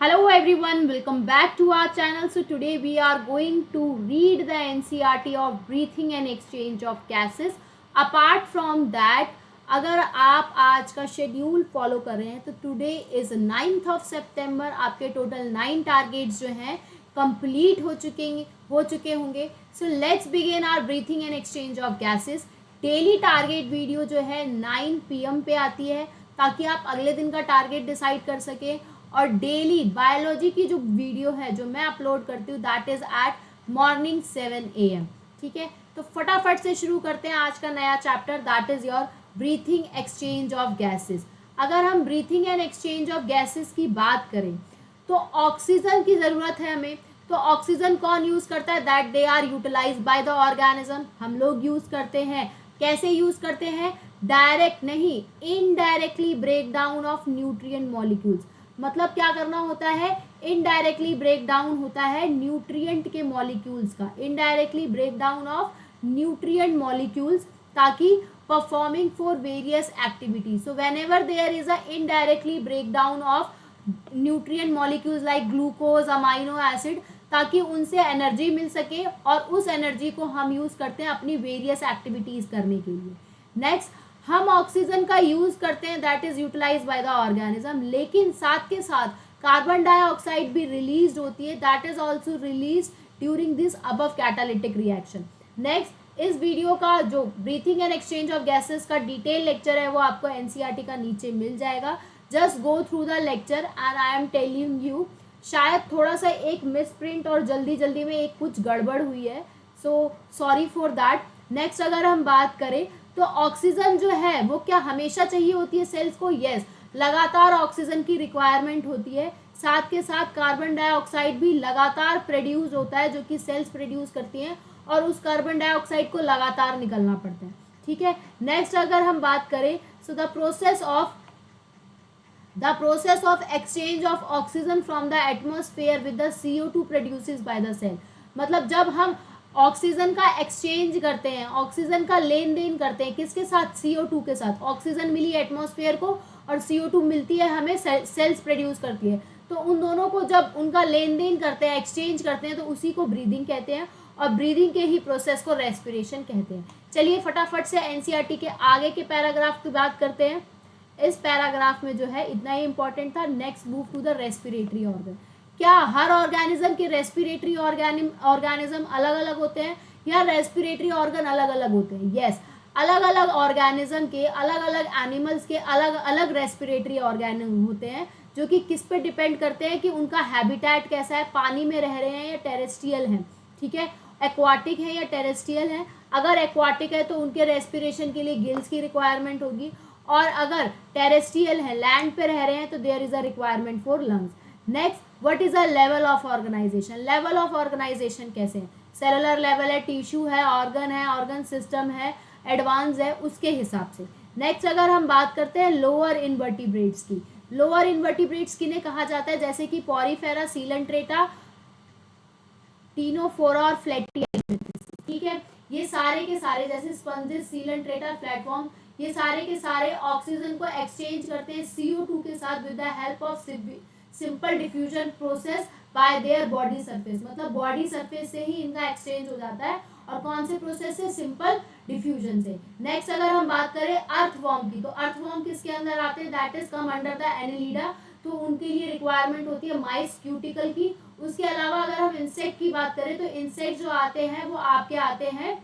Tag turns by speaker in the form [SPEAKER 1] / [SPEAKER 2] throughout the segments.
[SPEAKER 1] Hello everyone, welcome back to our channel. So today we are going to read the NCERT of breathing and exchange of gases. Apart from that, अगर आप आज का schedule follow कर रहे हैं तो today is 9th of September. आपके total 9 targets जो हैं कंप्लीट हो चुके होंगे. So let's begin our breathing and exchange of gases. Daily target video जो है 9 PM पे आती है ताकि आप अगले दिन का टारगेट डिसाइड कर सकें. और डेली बायोलॉजी की जो वीडियो है जो मैं अपलोड करती हूँ that is eight morning 7 AM. ठीक है, तो फटाफट से शुरू करते हैं आज का नया chapter that is your breathing exchange of gases. अगर हम breathing and exchange of gases की बात करें तो ऑक्सीजन की ज़रूरत है हमें. तो ऑक्सीजन कौन यूज़ करता है? That they are utilise by the organism. हम लोग यूज़ करते हैं. कैसे यूज़ करते हैं? डायरेक्ट नहीं, indirectly break down of nutrient molecules. मतलब क्या करना होता है? इनडायरेक्टली ब्रेक डाउन होता है न्यूट्रिएंट के मॉलिक्यूल्स का. Indirectly break down of nutrient molecules ताकि performing for various activities. So whenever there is a indirectly break down of nutrient molecules like glucose, amino acid, ताकि उनसे एनर्जी मिल सके और उस एनर्जी को हम यूज़ करते हैं अपनी वेरियस एक्टिविटीज़ करने के लिए. नेक्स्ट, हम ऑक्सीजन का यूज़ करते हैं that is utilise by the organism, लेकिन साथ के साथ कार्बन डाइऑक्साइड भी रिलीज होती है that is also release during this above catalytic reaction. Next, इस वीडियो का जो breathing and exchange of gases का डिटेल लेक्चर है वो आपको एनसीईआरटी का नीचे मिल जाएगा. Just go through the lecture and I am telling you. शायद थोड़ा सा एक मिस प्रिंट और जल्दी में एक कुछ गड़बड़ हुई है, so sorry for that. Next, अगर हम बात करें तो ऑक्सीजन जो है वो क्या हमेशा चाहिए होती है सेल्स को? यस, लगातार ऑक्सीजन की रिक्वायरमेंट होती है. साथ के साथ कार्बन डाइऑक्साइड भी लगातार प्रोड्यूस होता है जो कि सेल्स प्रोड्यूस करती हैं और उस कार्बन डाइऑक्साइड को लगातार निकलना पड़ता है. ठीक है. नेक्स्ट, अगर हम बात करें so the process of exchange of oxygen from the atmosphere with the CO2 produces by the cell. मतलब जब हम ऑक्सीजन का एक्सचेंज करते हैं, ऑक्सीजन का लेन देन करते हैं किसके साथ? CO2 के साथ. ऑक्सीजन मिली एटमॉस्फेयर को और CO2 मिलती है हमें, सेल्स प्रोड्यूस करती है. तो उन दोनों को जब उनका लेन देन करते हैं, एक्सचेंज करते हैं, तो उसी को ब्रीदिंग कहते हैं और ब्रीदिंग के ही प्रोसेस को रेस्पिरेशन कहते हैं. चलिए फटाफट से एनसीईआरटी के आगे के पैराग्राफ की बात करते हैं. इस पैराग्राफ में जो है इतना ही इंपॉर्टेंट था. Next, move to the respiratory organ. क्या हर ऑर्गेनिज्म के रेस्पिरेटरी ऑर्गेनिज्म अलग अलग होते हैं या रेस्पिरेटरी ऑर्गन अलग अलग होते हैं? यस, अलग अलग ऑर्गेनिज्म के, अलग अलग एनिमल्स के अलग अलग रेस्पिरेटरी ऑर्गेनिज्म होते हैं जो कि किस पे डिपेंड करते हैं कि उनका हैबिटेट कैसा है, पानी में रह रहे हैं या टेरेस्ट्रियल हैं. ठीक है, एक्वाटिक है या टेरेस्ट्रियल है. अगर एक्वाटिक है तो उनके रेस्पिरेशन के लिए गिल्स की रिक्वायरमेंट होगी और अगर टेरेस्ट्रियल है, लैंड पे रह रहे हैं, तो there is a requirement for lungs. Next, what is a level of organisation? Level of organisation कैसे है? सेलुलर लेवल है, टिश्यू है, ऑर्गन सिस्टम है, एडवांस है, उसके हिसाब से. नेक्स्ट, अगर हम बात करते हैं लोअर इनवर्टिब्रेट्स की. लोअर इनवर्टिब्रेट्स किन्हें कहा जाता है? जैसे कि पॉरीफेरा, सीलेंट्रेटा, टीनोफोरा और फ्लैटियस. ठीक है, ये सारे के सारे जैसे स्पंजेस, सीलेंट्रेटा, प्लेटफॉर्म, ये सारे के सारे ऑक्सीजन को एक्सचेंज करते हैं CO2 के साथ with the help of simple diffusion process by their body surface. मतलब बॉडी सरफेस से ही इनका एक्सचेंज हो जाता है. और कौन से प्रोसेस से? सिंपल डिफ्यूजन से. नेक्स्ट, अगर हम बात करें अर्थवॉर्म की, तो अर्थवॉर्म किसके अंदर आते हैं? That is come under the Annelida. तो उनके लिए रिक्वायरमेंट होती है माइस क्यूटिकल की. उसके अलावा अगर हम इंसेक्ट की बात करें तो इंसेक्ट जो आते हैं वो आपके आते हैं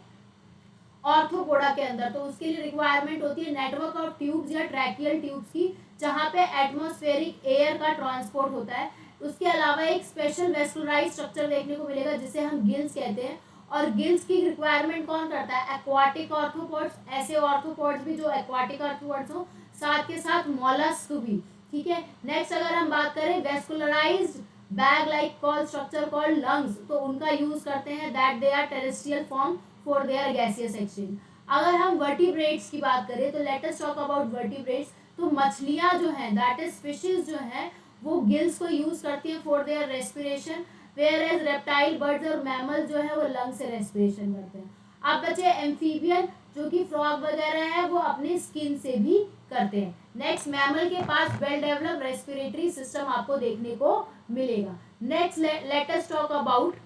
[SPEAKER 1] ऑर्थोपोडा के अंदर. तो उसके लिए रिक्वायरमेंट होती है नेटवर्क ऑफ ट्यूब्स या ट्रैकियल ट्यूब्स की, जहाँ पे एटमॉस्फेरिक एयर का ट्रांसपोर्ट होता है. उसके अलावा एक स्पेशल वेस्कुलराइज स्ट्रक्चर देखने को मिलेगा जिसे हम गिल्स कहते हैं. और गिल्स की रिक्वायरमेंट कौन करता है? Aquatic arthropods. ऐसे ऑर्थोपोड्स भी जो एक्वाटिक ऑर्थोपोड्स हो, साथ के साथ मॉलस्क भी. ठीक है. नेक्स्ट, अगर हम बात करें vascularised bag like call structure called lungs, तो उनका यूज करते हैं that they are terrestrial form for their gaseous exchange. अगर हम वर्टिब्रेट्स की बात करें तो let us talk about vertebrates. तो मछलियां जो हैं दैट इज फिशेस जो हैं वो गिल्स को यूज करती हैं for their respiration, whereas reptile, birds और मैमल जो है वो लंग से रेस्पिरेशन करते हैं. अब बचे एम्फीबियन जो कि फ्रॉग वगैरह है, वो अपनी स्किन से भी करते हैं। नेक्स्ट, मैमल के पास वेल डेवलप्ड रेस्पिरेटरी सिस्टम आपको देखने को मिलेगा। Next, late us talk about,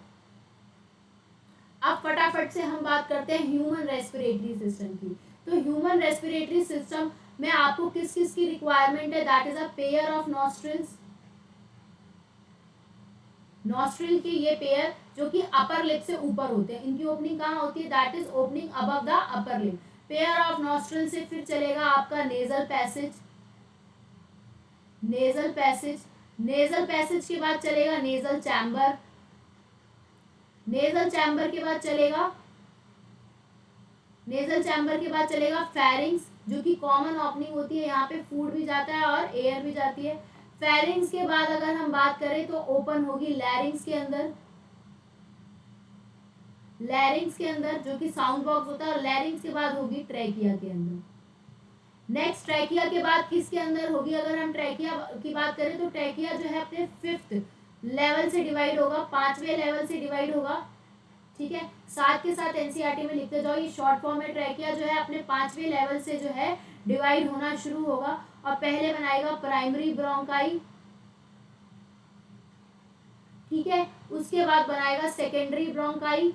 [SPEAKER 1] अब फटाफट से हम बात करते हैं ह्यूमन रेस्पिरेटरी सिस्टम की। तो ह्यूमन रेस्पिरेटरी सिस्टम में आपको किस किस की रिक्वायरमेंट है? That is a pair of nostrils, nostril के ये पेयर जो कि अपर लिप से ऊपर होते हैं, इनकी ओपनिंग कहाँ होती है? That is opening above the upper lip. Pair of nostril से फिर चलेगा आपका nasal passage, nasal passage, nasal passage के बाद चलेगा नेजल चैम्बर, नेजल चैम्बर के बाद चलेगा, नेजल चैम्बर के बाद चलेगा फेरिंग्स, जो कि कॉमन ओपनिंग होती है, यहाँ पे फूड भी जाता है और एयर भी जाती है। फेरिंग्स के बाद अगर हम बात करें तो ओपन होगी लैरिंग्स के अंदर, लैरिंग्स के अंदर जो कि साउंड बॉक्स होता है, और लैरिंग्स के बाद होगी ट्रैकिया के अंदर। नेक्स्ट, ट्रैकिया के बाद किसके अंदर होगी? अगर हम ट्रैकिया की बात करें तो ट्रैकिया जो है अपने 5th लेवल से डिवाइड होगा, 5वें लेवल से डिवाइड होगा, ठीक है। साथ के साथ एनसीईआरटी में लिखते जाओ, ये शॉर्ट फॉर्म में ट्रैकिया जो है अपने 5वें लेवल से जो है डिवाइड होना शुरू होगा, और पहले बनाएगा प्राइमरी ब्रोंकाई, ठीक है, उसके बाद बनाएगा सेकेंडरी ब्रोंकाई,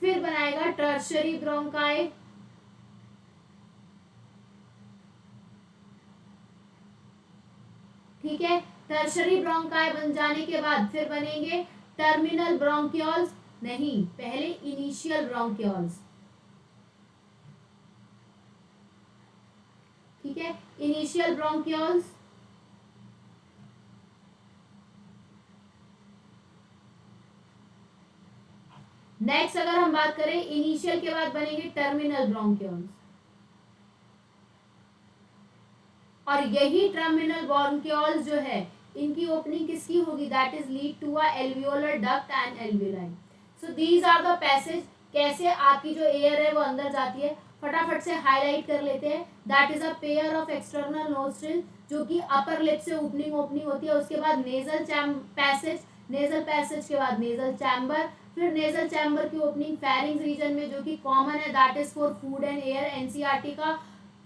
[SPEAKER 1] फिर बनाएगा टर्शरी ब्रोंकाई, ठीक है। टर्शरी ब्रोंकाई बन जाने के बाद फिर बनेंगे टर्मिनल ब्रोंक्यूल्स, नहीं, पहले इनिशियल ब्रोंक्यूल्स, ठीक है, इनिशियल ब्रोंक्यूल्स, नेक्स्ट अगर हम बात करें इनिशियल के बाद बनेंगे टर्मिनल ब्रोंक्यूल्स, और यही टर्मिनल ब्रोंक्यूल्स जो है इनकी ओपनिंग किसकी होगी? That is lead to a alveolar duct and alveoli. So these are the passage, कैसे आपकी जो एयर है वो अंदर जाती है, फटाफट से हाईलाइट कर लेते हैं। That is a pair of external nostril जो कि अपर लिप से ओपनिंग होती है, उसके बाद नेजल पैसेज, नेजल पैसेज के बाद नेजल चैम्बर, फिर नेजल चैम्बर की ओपनिंग फेरिंग्स रीजन में जो कि कॉमन है, that is for food and air. NCERT का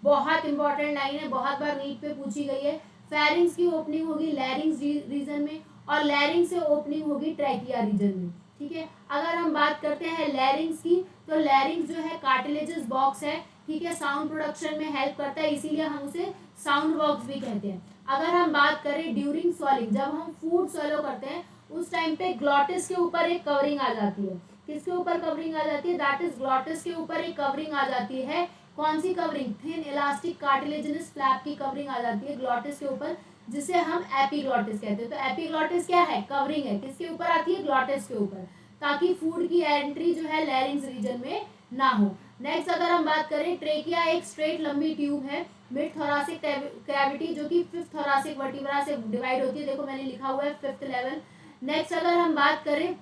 [SPEAKER 1] बहुत इंपॉर्टेंट लाइन है, बहुत बार नीट पे पूछी गई है। फेरिंग्स की ओपनिंग होगी लैरिंग्स रीजन में, और लैरिंग्स से ओपनिंग होगी ट्रैकिया रीजन में, ठीक है। अगर हम बात करते हैं लैरिंग्स की, तो लैरिंग्स जो है कार्टिलेजस बॉक्स है, ठीक है, साउंड प्रोडक्शन में हेल्प करता है, इसीलिए हम उसे साउंड बॉक्स भी कहते हैं। अगर हम बात करें ड्यूरिंग स्वॉलिंग, जब हम फूड स्वॉलो करते हैं उस टाइम पे ग्लॉटिस के ऊपर एक कवरिंग आ जाती है, किसके ऊपर कवरिंग आ जाती है? दैट इज ग्लॉटिस के ऊपर एक कवरिंग आ जाती है। कौन सी covering? Thin elastic cartilaginous flap की कवरिंग आ जाती है ग्लॉटिस के ऊपर, जिसे हम एपीग्लॉटिस कहते हैं। तो एपीग्लॉटिस क्या है? कवरिंग है, किसके ऊपर आती है? ग्लॉटिस के ऊपर, ताकि फूड की एंट्री जो है लैरिंग्स रीजन में ना हो। नेक्स्ट अगर हम बात करें, ट्रेकिया एक स्ट्रेट लंबी ट्यूब है मिड थोरासिक कैविटी जो कि 5th थोरासिक वर्टिब्रा से डिवाइड होती है, देखो मैंने लिखा हुआ है 5th लेवल। नेक्स्ट अगर हम बात करें,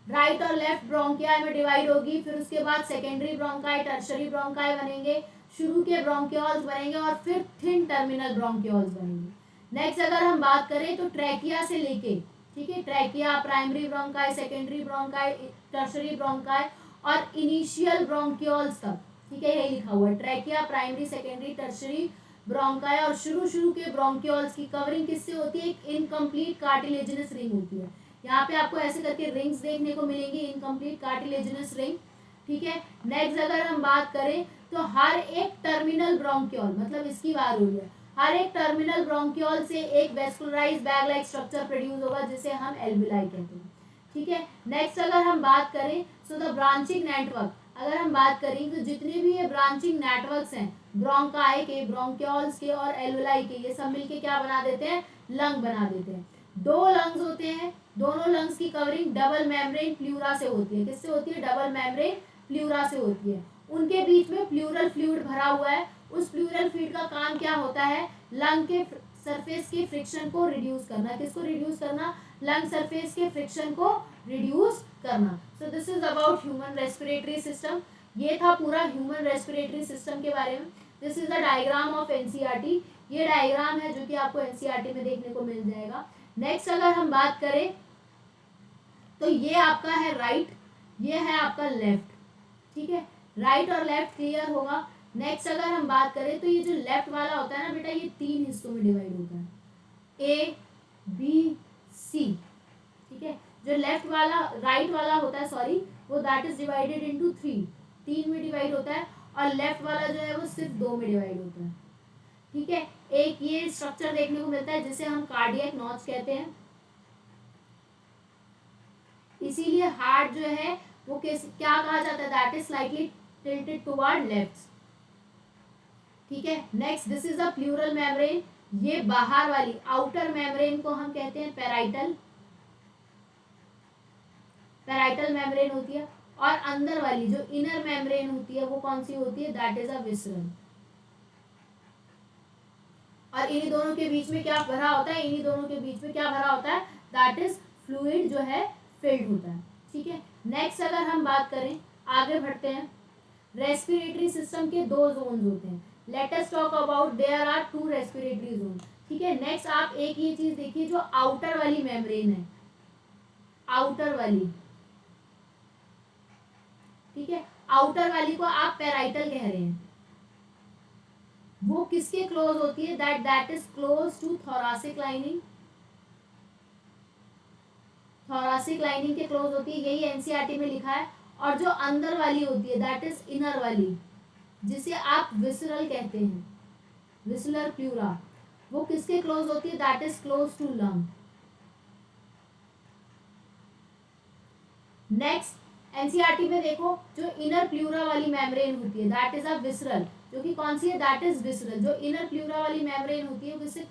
[SPEAKER 1] राइट और लेफ्ट ब्रोंकियाई में डिवाइड होगी, फिर उसके बाद सेकेंडरी ब्रोंकाई, टर्शरी ब्रोंकाई बनेंगे, शुरू के ब्रोंक्यूल्स बनेंगे, और फिर थिन टर्मिनल ब्रोंक्यूल्स बनेंगे। नेक्स्ट अगर हम बात करें तो ट्रैकिया से लेके, ठीक है, trachea, primary bronchi, secondary bronchi, tertiary bronchi और इनिशियल ब्रोंक्यूल्स तक, ठीक है, यही लिखा हुआ है, trachea, primary, secondary, tertiary bronchi, और शुरू के ब्रोंक्यूल्स की कवरिंग किससे होती है? एक इनकम्प्लीट कार्टिलेजिनस रिंग होती है। यहाँ पे आपको ऐसे करके रिंग्स देखने को मिलेंगी, इनकम्प्लीट कार्टिलेजिनस रिंग, ठीक है। नेक्स्ट अगर हम बात करें तो हर एक टर्मिनल ब्रोंक्यूल, मतलब इसकी बात हो रही है, हर एक टर्मिनल ब्रोंक्यूल से एक vascularise bag like structure produce होगा, जिसे हम एल्वियोलाई कहते हैं, ठीक है। नेक्स्ट अगर हम बात करें सो द ब्रांचिंग नेटवर्क, अगर हम बात करें तो जितने भी ये ब्रांचिंग नेटवर्क्स हैं ब्रोंकाई के, ब्रोंक्यूल्स के और एल्वियोलाई के, ये सब मिलके क्या बना देते हैं? लंग बना देते हैं। 2 लंग्स होते हैं, दोनों लंग्स की कवरिंग डबल मेम्ब्रेन प्लूरा से होती है, किससे होती है? डबल मेम्ब्रेन प्लूरा से होती है। उनके बीच में प्लूरल फ्लूइड भरा हुआ है, उस प्लूरल फ्लूइड का काम क्या होता है? लंग के सरफेस के फ्रिक्शन को रिड्यूस करना। किसको रिड्यूस करना? लंग सरफेस के फ्रिक्शन को रिड्यूस करना। सो this is about human respiratory system. ये था पूरा ह्यूमन रेस्पिरेटरी सिस्टम के बारे में। This is the diagram of NCERT, ये डायग्राम है जो कि आपको एनसीईआरटी में देखने को मिल जाएगा। नेक्स्ट अगर हम बात करें तो ये आपका है राइट, ये है आपका लेफ्ट, ठीक है। राइट और लेफ्ट क्लियर होगा। नेक्स्ट अगर हम बात करें तो ये जो लेफ्ट वाला होता है ना बेटा, ये 3 हिस्सों में डिवाइड होता है, ए बी सी, ठीक है। जो लेफ्ट वाला राइट वाला होता है सॉरी, वो दैट इज डिवाइडेड इनटू 3 में डिवाइड होता है, और लेफ्ट वाला जो है वो सिर्फ 2 में डिवाइड होता है, ठीक है। एक ये स्ट्रक्चर देखने को मिलता है जिसे हम कार्डियक नॉच कहते हैं। इसीलिए हार्ट जो है वो क्या कहा जाता है, that is slightly tilted toward left, ठीक है। Next this is a pleural membrane, ये बाहर वाली आउटर मेम्ब्रेन को हम कहते हैं पेराइटल, पेराइटल मेम्ब्रेन होती है, और अंदर वाली जो इनर मेम्ब्रेन होती है वो कौन सी होती है, दैट इज अ विसरल। और इन्हीं दोनों के बीच में क्या भरा होता है, इन्हीं दोनों के बीच में क्या भरा होता है, दैट इज फ्लूइड जो है फिल्ड होता है, ठीक है। नेक्स्ट अगर हम बात करें, आगे बढ़ते हैं, रेस्पिरेटरी सिस्टम के 2 जोन्स होते हैं। Let us talk about there are 2 respiratory zone, ठीक है। नेक्स्ट आप एक ये चीज देखिए, जो आउटर वाली मेम्ब्रेन है, आउटर वाली, ठीक है, आउटर वाली को आप पेराइटल कह रहे हैं, वो किसके क्लोज होती है, that is close to thoracic lining, thoracic lining के क्लोज होती है, यही एनसीईआरटी में लिखा है। और जो अंदर वाली होती है दैट इज इनर वाली, जिसे आप विसरल कहते हैं, विसुलर प्लूरा, वो किसके क्लोज होती है, that is close to lung. Next NCERT में देखो, जो इनर प्लूरा वाली मेम्ब्रेन होती है दैट इज अ विसरल, जो कि कौन सी है, दैट इज विसरल। जो इनर प्लूरा वाली मेम्ब्रेन होती है वो किससे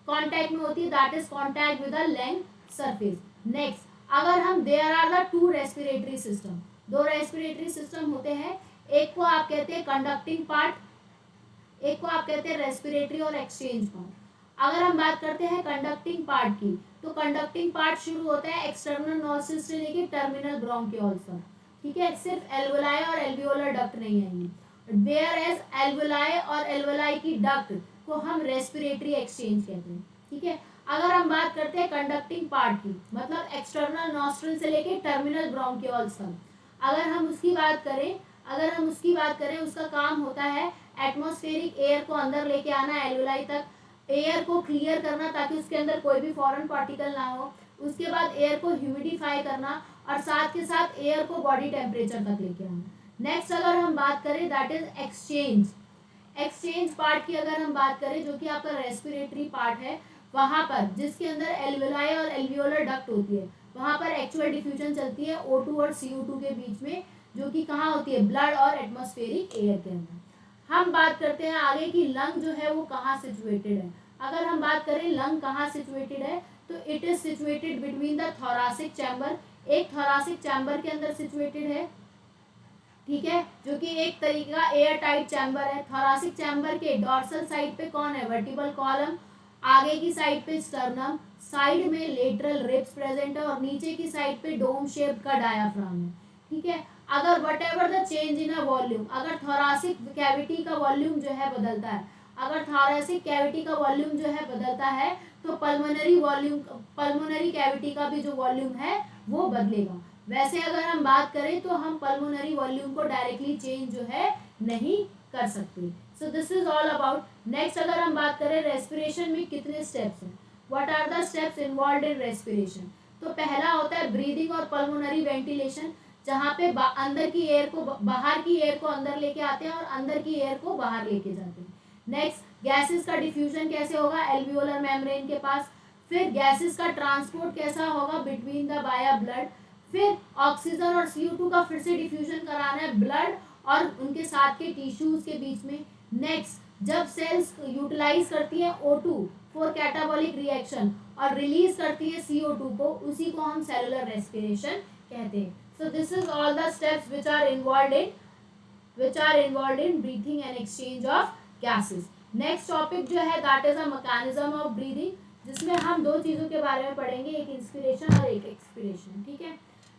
[SPEAKER 1] कांटेक्ट में होती है, that is contact with the lung surface. Next अगर हम there are the 2 respiratory system, 2 respiratory system होते हैं, एक को आप कहते हैं कंडक्टिंग पार्ट, एक को आप कहते हैं रेस्पिरेटरी और एक्सचेंज पार्ट। अगर हम बात करते हैं कंडक्टिंग पार्ट की, तो कंडक्टिंग पार्ट शुरू होता है एक्सटर्नल नोस्ट्रल से लेके टर्मिनल ब्रोंकियोल्स तक, ठीक है। सिर्फ एल्वोलाई और एल्वियोलर डक्ट नहीं है, वेयर एज एल्वोलाई और एल्वोलाई की डक्ट को हम रेस्पिरेटरी एक्सचेंज कहते हैं, ठीक है। अगर हम बात करते हैं कंडक्टिंग पार्ट की, मतलब एक्सटर्नल नोस्ट्रल से लेके टर्मिनल ब्रोंकियोल्स तक, अगर हम उसकी बात करें, उसका काम होता है एटमॉस्फेरिक एयर को अंदर लेके आना एल्वोलाई तक, एयर को क्लियर करना ताकि उसके अंदर कोई भी फॉरेन पार्टिकल ना हो, उसके बाद एयर को ह्यूमिडिफाई करना, और साथ के साथ एयर को बॉडी टेम्परेचर तक लेके आना। नेक्स्ट अगर हम बात करें that is exchange, exchange part की अगर हम बात करें, जो कि आपका रेस्पिरेटरी पार्ट है, वहां पर जिसके अंदर एल्वोलाई और एल्वियोलर डक्ट होती है, वहां पर एक्चुअल डिफ्यूजन चलती है O2 और CO2 के बीच में, जो कि कहाँ होती है, ब्लड और एटमॉस्फेरिक एयर के अंदर। हम बात करते हैं आगे की लंग जो है वो कहाँ सिचुएटेड है। अगर हम बात करें लंग कहाँ सिचुएटेड है, तो it is situated between the thoracic chamber, एक थोरासिक चैम्बर के अंदर सिचुएटेड है, ठीक है, जो कि एक तरीके का एयर टाइट चैम्बर है। थोरासिक चैम्बर के डॉर्सल साइड पे कौन है, वर्टिबल कॉलम, आगे की साइड पे स्टर्नम, साइड में लेटरल रिब्स प्रेजेंट है, और नीचे की साइड पे डोम शेप का डायाफ्राम है, ठीक है। अगर what ever the change in a volume, अगर थोरासिक कैविटी का वॉल्यूम जो है बदलता है, अगर थोरासिक कैविटी का वॉल्यूम जो है बदलता है, तो पल्मोनरी वॉल्यूम, पल्मोनरी कैविटी का भी जो वॉल्यूम है वो बदलेगा। वैसे अगर हम बात करें तो हम पल्मोनरी वॉल्यूम को डायरेक्टली चेंज जो है नहीं कर सकते। So this is all about. Next अगर हम बात करें रेस्पिरेशन में कितने स्टेप्स हैं, what are the steps involved in respiration, तो पहला होता है ब्रीदिंग और पल्मोनरी वेंटिलेशन, जहाँ पे अंदर की एयर को, बाहर की एयर को अंदर लेके आते हैं और अंदर की एयर को बाहर लेके जाते हैं। नेक्स्ट गैसेस का डिफ्यूजन कैसे होगा, एल्वियोलर मेम्ब्रेन के पास। फिर गैसेस का ट्रांसपोर्ट कैसा होगा, बिटवीन द वाया ब्लड। फिर ऑक्सीजन और CO2 का फिर से डिफ्यूजन कराना है ब्लड और उनके साथ के टिश्यूज के बीच में। नेक्स्ट जब सेल्स यूटिलाइज करती है O2 फॉर कैटाबॉलिक रिएक्शन और रिलीज करती है CO2 को, उसी को हम सेलुलर रेस्पिरेशन कहते हैं। So this is all the steps which are involved in breathing and exchange of gases. Next topic जो है that is a mechanism of breathing, जिसमें हम 2 चीजों के बारे में पढ़ेंगे, एक इंस्पिरेशन और एक एक्सपिरेशन, ठीक है।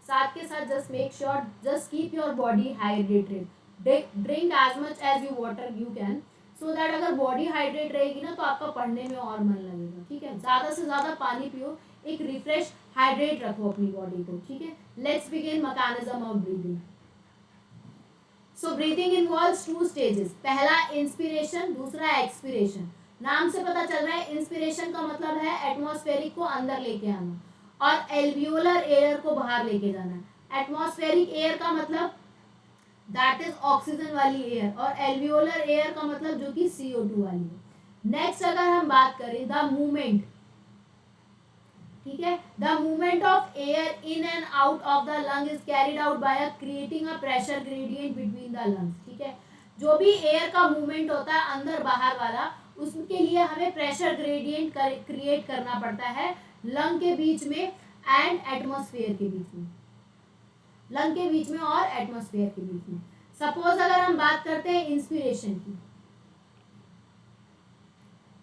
[SPEAKER 1] साथ के साथ just make sure, just keep your body hydrated, drink as much as you water you can, so that अगर बॉडी हाइड्रेट रहेगी ना तो आपका पढ़ने में और मन लगेगा, ठीक है। ज्यादा से ज्यादा पानी पियो, एक रिफ्रेश हाइड्रेट रखो अपनी बॉडी को, ठीक है। Let's begin mechanism of breathing. So breathing involves 2 stages, पहला इंस्पिरेशन, दूसरा एक्सपिरेशन। नाम से पता चल रहा है इंस्पिरेशन का मतलब है एटमॉस्फेरिक को अंदर लेके आना और एल्वियोलर एयर को बाहर लेके जाना। एटमॉस्फेरिक एयर का मतलब दैट इज ऑक्सीजन वाली एयर और एल्वियोलर एयर का मतलब जो कि CO2 वाली है। नेक्स्ट अगर हम बात करें द मूवमेंट, ठीक है, the movement of air in and out of the lung is carried out by creating a pressure gradient between the lungs. ठीक है, जो भी एयर का मूवमेंट होता है अंदर बाहर वाला, उसके लिए हमें प्रेशर ग्रेडियंट क्रिएट करना पड़ता है लंग के बीच में एंड एटमॉस्फेयर के बीच में, लंग के बीच में और एटमॉस्फेयर के बीच में। सपोज अगर हम बात करते हैं इंस्पिरेशन की,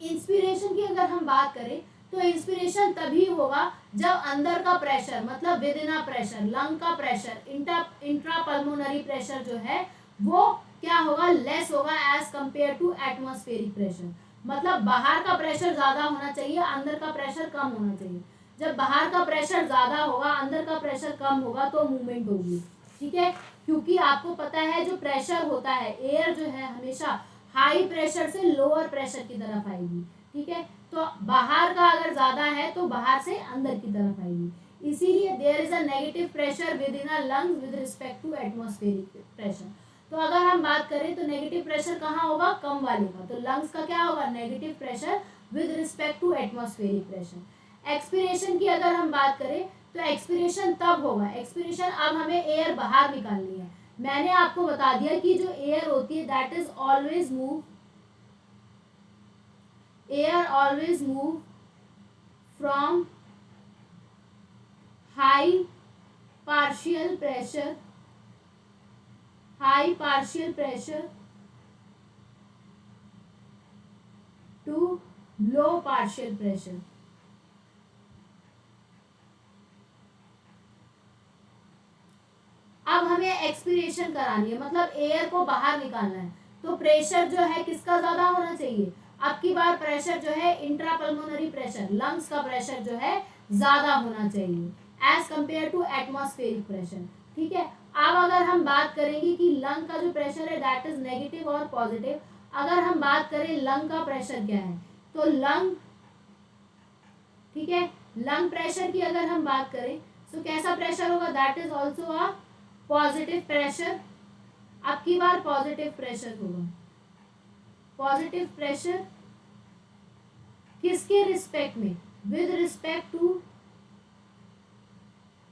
[SPEAKER 1] इंस्पिरेशन की अगर हम बात करें तो इंस्पिरेशन तभी होगा जब अंदर का प्रेशर मतलब within a pressure, lung का प्रेशर, इंट्रा पल्मोनरी प्रेशर जो है वो क्या होगा, लेस होगा as compare to atmospheric pressure. मतलब बाहर का प्रेशर ज्यादा होना चाहिए, अंदर का प्रेशर कम होना चाहिए। जब बाहर का प्रेशर ज्यादा होगा, अंदर का प्रेशर कम होगा तो मूवमेंट होगी। ठीक है, क्योंकि आपको पता है जो प्रेशर होता है, एयर जो है हमेशा हाई प्रेशर से लोअर प्रेशर की तरफ आएगी। ठीक है, तो बाहर का अगर ज्यादा है तो बाहर से अंदर की तरफ आएगी। इसीलिए there is a negative pressure within a lungs with respect to atmospheric pressure. तो अगर हम बात करें तो नेगेटिव प्रेशर कहाँ होगा, कम वाले का, तो लंग्स का क्या होगा, negative pressure with respect to atmospheric pressure. Expiration की अगर हम बात करें तो एक्सपिरेशन तब होगा, एक्सपिरेशन अब हमें एयर बाहर निकालनी है। मैंने आपको बता दिया कि जो एयर होती है that is always move, air always move from high partial pressure, high partial pressure to low partial pressure. अब हमें एक्सपिरेशन करानी है, मतलब एयर को बाहर निकालना है, तो प्रेशर जो है किसका ज्यादा होना चाहिए, अब की बार प्रेशर जो है इंट्रा पल्मोनरी प्रेशर, लंग्स का प्रेशर जो है ज्यादा होना चाहिए as compare to atmospheric pressure. ठीक है, अब अगर हम बात करेंगे कि लंग का जो प्रेशर है दैट इज नेगेटिव और पॉजिटिव, अगर हम बात करें लंग का प्रेशर क्या है, तो लंग, ठीक है, लंग प्रेशर की अगर हम बात करें तो कैसा प्रेशर होगा, that is also a positive pressure. अब की बार पॉजिटिव प्रेशर होगा, पॉजिटिव प्रेशर किसके रिस्पेक्ट में, with respect to,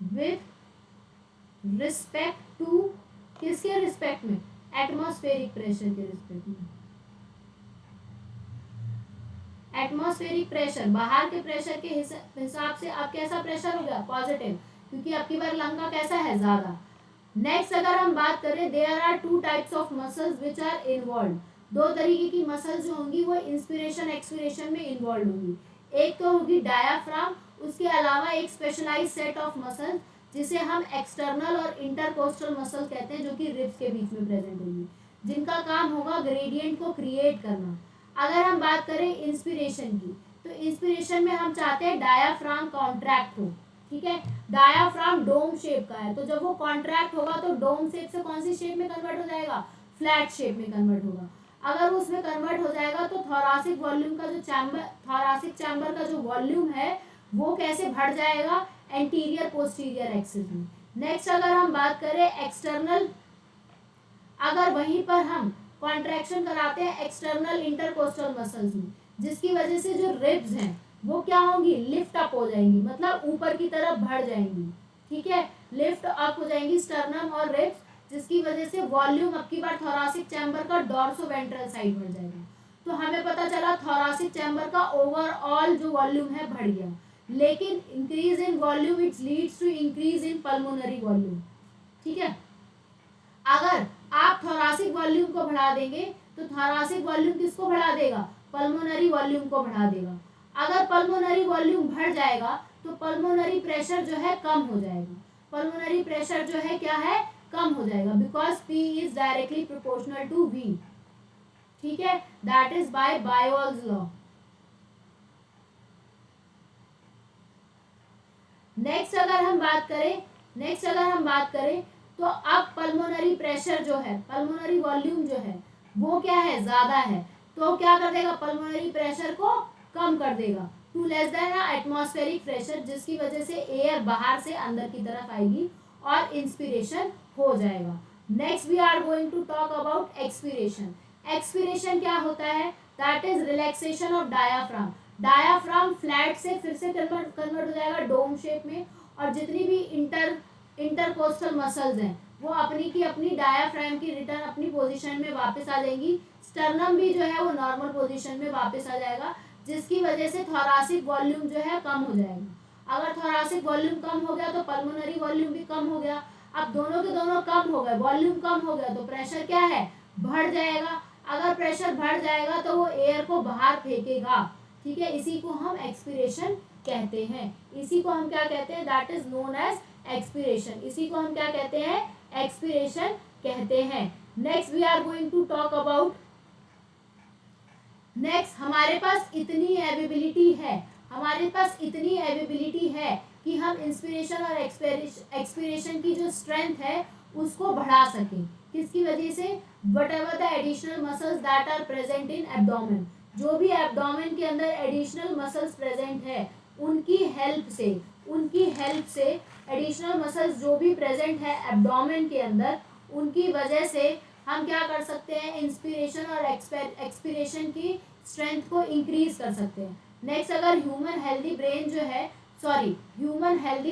[SPEAKER 1] with respect to किसके रिस्पेक्ट में, एटमॉस्फेरिक प्रेशर के रिस्पेक्ट में। एटमॉस्फेरिक प्रेशर बाहर के प्रेशर के हिसाब से अब कैसा प्रेशर हो गया, पॉजिटिव, क्योंकि अब की बार लंग का कैसा है, ज्यादा। नेक्स्ट अगर हम बात करें there are 2 types of muscles which are involve, 2 तरीके की मसल्स जो होंगी वो इंस्पिरेशन एक्सपिरेशन में इन्वॉल्व होंगी। एक तो होगी डायाफ्राम, उसके अलावा एक स्पेशलाइज सेट ऑफ मसल जिसे हम एक्सटर्नल और इंटरकोस्टल मसल कहते हैं, जो कि रिब्स के बीच में प्रेजेंट होंगी, जिनका काम होगा ग्रेडियंट को क्रिएट करना। अगर हम बात करें इंस्पिरेशन की, तो इंस्पिरेशन में हम चाहते हैं डायाफ्राम कॉन्ट्रैक्ट हो। ठीक है, डायाफ्राम डोम शेप का है, तो जब वो कॉन्ट्रैक्ट होगा तो डोम शेप से कौन सी शेप में कन्वर्ट हो जाएगा, फ्लैट शेप में कन्वर्ट होगा। अगर उसमें कन्वर्ट हो जाएगा तो थोरासिक वॉल्यूम का जो चैम्बर, थोरासिक चैम्बर का जो वॉल्यूम है वो कैसे बढ़ जाएगा, एंटीरियर पोस्टीरियर एक्सिस में। नेक्स्ट अगर हम बात करें एक्सटर्नल, अगर वहीं पर हम कॉन्ट्रैक्शन कराते हैं एक्सटर्नल इंटरकोस्टल मसल्स में, जिसकी वजह से जो रिब्स हैं वो क्या होंगी, लिफ्ट अप हो जाएंगी, मतलब ऊपर की तरफ बढ़ जाएंगी। ठीक है, लिफ्ट अप हो जाएंगी स्टर्नम और रिब्स, जिसकी वजह से वॉल्यूम अब की बार थोरासिक चैम्बर का डॉर्सोवेंट्रल साइड बढ़ जाएगा। तो हमें पता चला थोरासिक चैम्बर का ओवरऑल जो वॉल्यूम है बढ़ गया, लेकिन increase in volume its leads to increase in pulmonary volume. ठीक है, अगर आप थोरासिक वॉल्यूम को बढ़ा देंगे तो थोरासिक वॉल्यूम किसको बढ़ा देगा, पल्मोनरी वॉल्यूम को बढ़ा देगा। अगर पल्मोनरी वॉल्यूम बढ़ जाएगा तो पल्मोनरी प्रेशर जो है कम हो जाएगा, पल्मोनरी प्रेशर जो है क्या है, कम हो जाएगा, because P is directly proportional to V। ठीक है, that is by Boyle's law. Next अगर हम बात करें तो अब पल्मोनरी प्रेशर जो है, पल्मोनरी वॉल्यूम जो है वो क्या है, ज़्यादा है, तो क्या कर देगा, पल्मोनरी प्रेशर को कम कर देगा to less than atmospheric pressure, जिसकी वजह से एयर बाहर से अंदर की तरफ आएगी और इंस्पिरेशन हो जाएगा। Next we are going to talk about expiration. Expiration क्या होता है, that is relaxation of diaphragm. Diaphragm flat से फिर से कन्वर्ट हो जाएगा डोम शेप में, और जितनी भी इंटरकोस्टल मसल्स हैं वो अपनी की अपनी डायाफ्राम की रिटर्न अपनी पोजीशन में वापस आ जाएंगी। स्टर्नम भी जो है वो नॉर्मल पोजीशन में वापस आ जाएगा, जिसकी वजह से थोरासिक वॉल्यूम जो है कम हो जाएगा। अगर थोरासिक वॉल्यूम कम हो गया तो पल्मोनरी वॉल्यूम भी कम हो गया। अब दोनों के दोनों कम हो गए, वॉल्यूम कम हो गया तो प्रेशर क्या है, बढ़ जाएगा। अगर प्रेशर बढ़ जाएगा तो वो एयर को बाहर फेंकेगा, ठीक है, इसी को हम एक्सपिरेशन कहते हैं। इसी को हम क्या कहते हैं, that is known as expiration. इसी को हम क्या कहते हैं, एक्सपिरेशन कहते हैं। Next we are going to talk about, next हमारे पास इतनी एबिलिटी है, हमारे पास इतनी एबिलिटी है कि हम इंस्पिरेशन और एक्सपिरेशन की जो स्ट्रेंथ है उसको बढ़ा सकें। किसकी वजह से, whatever the additional muscles that are present in abdomen, जो भी एब्डोमेन के अंदर एडिशनल मसल्स प्रेजेंट है उनकी हेल्प से एडिशनल मसल्स जो भी प्रेजेंट है एब्डोमेन के अंदर, उनकी वजह से हम क्या कर सकते हैं, इंस्पिरेशन और एक्सपिरेशन की स्ट्रेंथ को इंक्रीज कर सकते हैं। नेक्स्ट, अगर ह्यूमन हेल्दी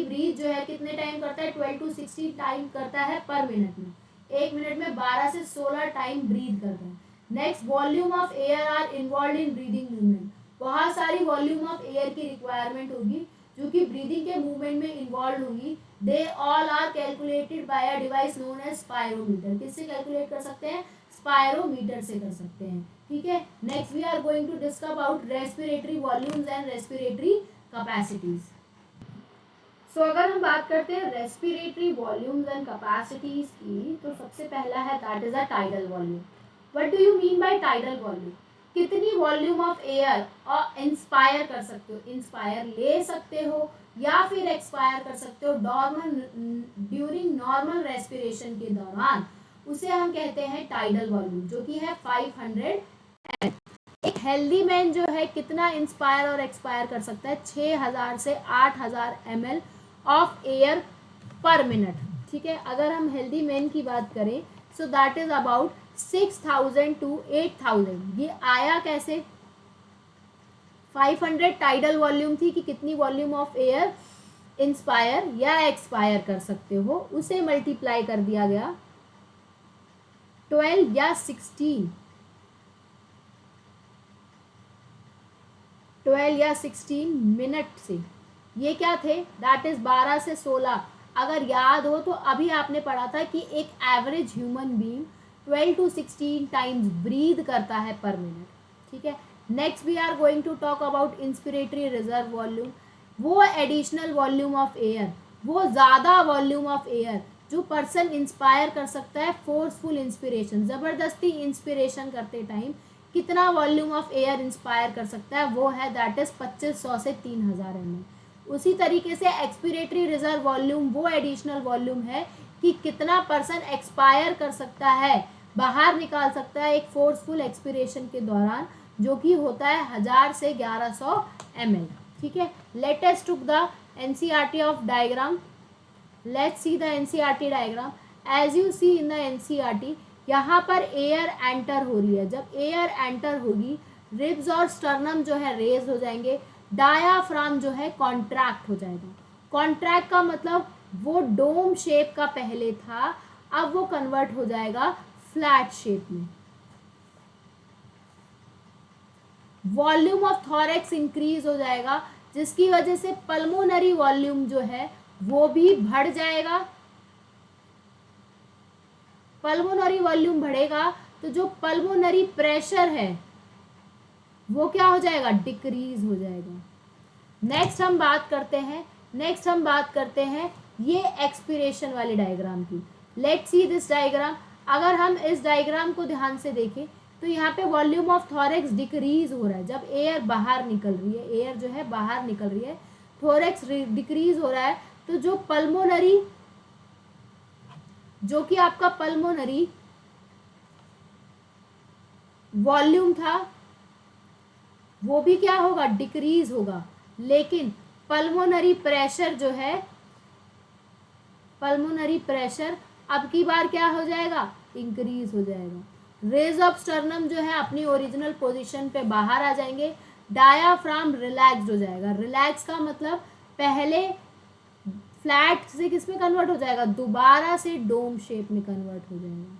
[SPEAKER 1] ब्रीथ जो है कितने टाइम करता है, 12 to 16 टाइम करता है पर मिनट में। एक मिनट में 12 से 16 टाइम ब्रीथ करता है। Next, volume of air are involve in breathing movement. बहुत सारी वॉल्यूम ऑफ एयर की रिक्वायरमेंट होगी जो कि ब्रीदिंग के मूवमेंट में इन्वॉल्व होगी। They all are calculated by a device known as spirometer. किससे कैलकुलेट कर सकते हैं, स्पायरोमीटर से कर सकते हैं, ठीक है। Next we are going to discuss about respiratory volumes and respiratory capacities. So अगर हम बात करते हैं रेस्पिरेटरी वॉल्यूम्स एंड कैपेसिटीज की, तो सबसे पहला है that is a tidal volume. What do you mean by tidal volume, कितनी वॉल्यूम ऑफ एयर और इंस्पायर कर सकते हो, इंस्पायर ले सकते हो या फिर एक्सपायर कर सकते हो ड्यूरिंग नॉर्मल रेस्पिरेशन के दौरान, उसे हम कहते हैं टाइडल वॉल्यूम, जो कि है 500 ml। एक हेल्दी मैन जो है कितना इंस्पायर और एक्सपायर कर सकता है, 6000 से 8000 ml ऑफ एयर पर मिनट, ठीक है। अगर हम हेल्दी मैन की बात करें so that is about 6000 to 8000। ये आया कैसे, 500 टाइडल वॉल्यूम थी कि कितनी वॉल्यूम ऑफ एयर इंस्पायर या एक्सपायर कर सकते हो, उसे मल्टीप्लाई कर दिया गया 12 या 16 मिनट से। ये क्या थे, दैट इज 12 से 16। अगर याद हो तो अभी आपने पढ़ा था कि एक average human being 12 to 16 times breathe करता है पर मिनट, ठीक है। Next we are going to talk about inspiratory reserve volume. वो एडिशनल वॉल्यूम ऑफ एयर, वो ज़्यादा वॉल्यूम ऑफ एयर जो पर्सन इंस्पायर कर सकता है फोर्सफुल इंस्पिरेशन, ज़बरदस्ती इंस्पिरेशन करते टाइम कितना वॉल्यूम ऑफ एयर इंस्पायर कर सकता है, वो है दैट इज 2500 से 3000 ml। उसी तरीके से एक्सपिरेटरी रिजर्व वॉल्यूम वो एडिशनल वॉल्यूम है कि कितना पर्सन एक्सपायर कर सकता है, बाहर निकाल सकता है एक फोर्सफुल एक्सपिरेशन के दौरान, जो कि होता है 1000 से 1100 ml, ठीक है। Let us took the NCERT of diagram, let's see the NCERT diagram. As you see in the NCERT, यहाँ पर एयर एंटर हो रही है, जब एयर एंटर होगी रिब्स और स्टर्नम जो है रेज हो जाएंगे, डायाफ्राम जो है कॉन्ट्रैक्ट हो जाएगा। कॉन्ट्रैक्ट का मतलब वो डोम शेप का पहले था, अब वो कन्वर्ट हो जाएगा फ्लैट शेप में। वॉल्यूम ऑफ थॉरेक्स इंक्रीज हो जाएगा, जिसकी वजह से पल्मोनरी वॉल्यूम जो है वो भी बढ़ जाएगा। पल्मोनरी वॉल्यूम बढ़ेगा तो जो पल्मोनरी प्रेशर है वो क्या हो जाएगा, डिक्रीज हो जाएगा। नेक्स्ट हम बात करते हैं ये एक्सपिरेशन वाले डायग्राम की। Let's see this diagram. अगर हम इस डायग्राम को ध्यान से देखें तो यहाँ पे वॉल्यूम ऑफ थॉरेक्स डिक्रीज हो रहा है, जब एयर बाहर निकल रही है, एयर जो है बाहर निकल रही है, थॉरेक्स डिक्रीज हो रहा है, तो जो जो कि आपका पल्मोनरी वॉल्यूम था वो भी क्या होगा, डिक्रीज होगा, लेकिन पल्मोनरी प्रेशर जो है, पल्मोनरी प्रेशर अब की बार क्या हो जाएगा, इंक्रीज हो जाएगा। रेज ऑफ स्टर्नम जो है अपनी ओरिजिनल पोजीशन पे बाहर आ जाएंगे, डायाफ्राम रिलैक्स हो जाएगा। रिलैक्स का मतलब पहले फ्लैट से किस में कन्वर्ट हो जाएगा, दोबारा से डोम शेप में कन्वर्ट हो जाएगा।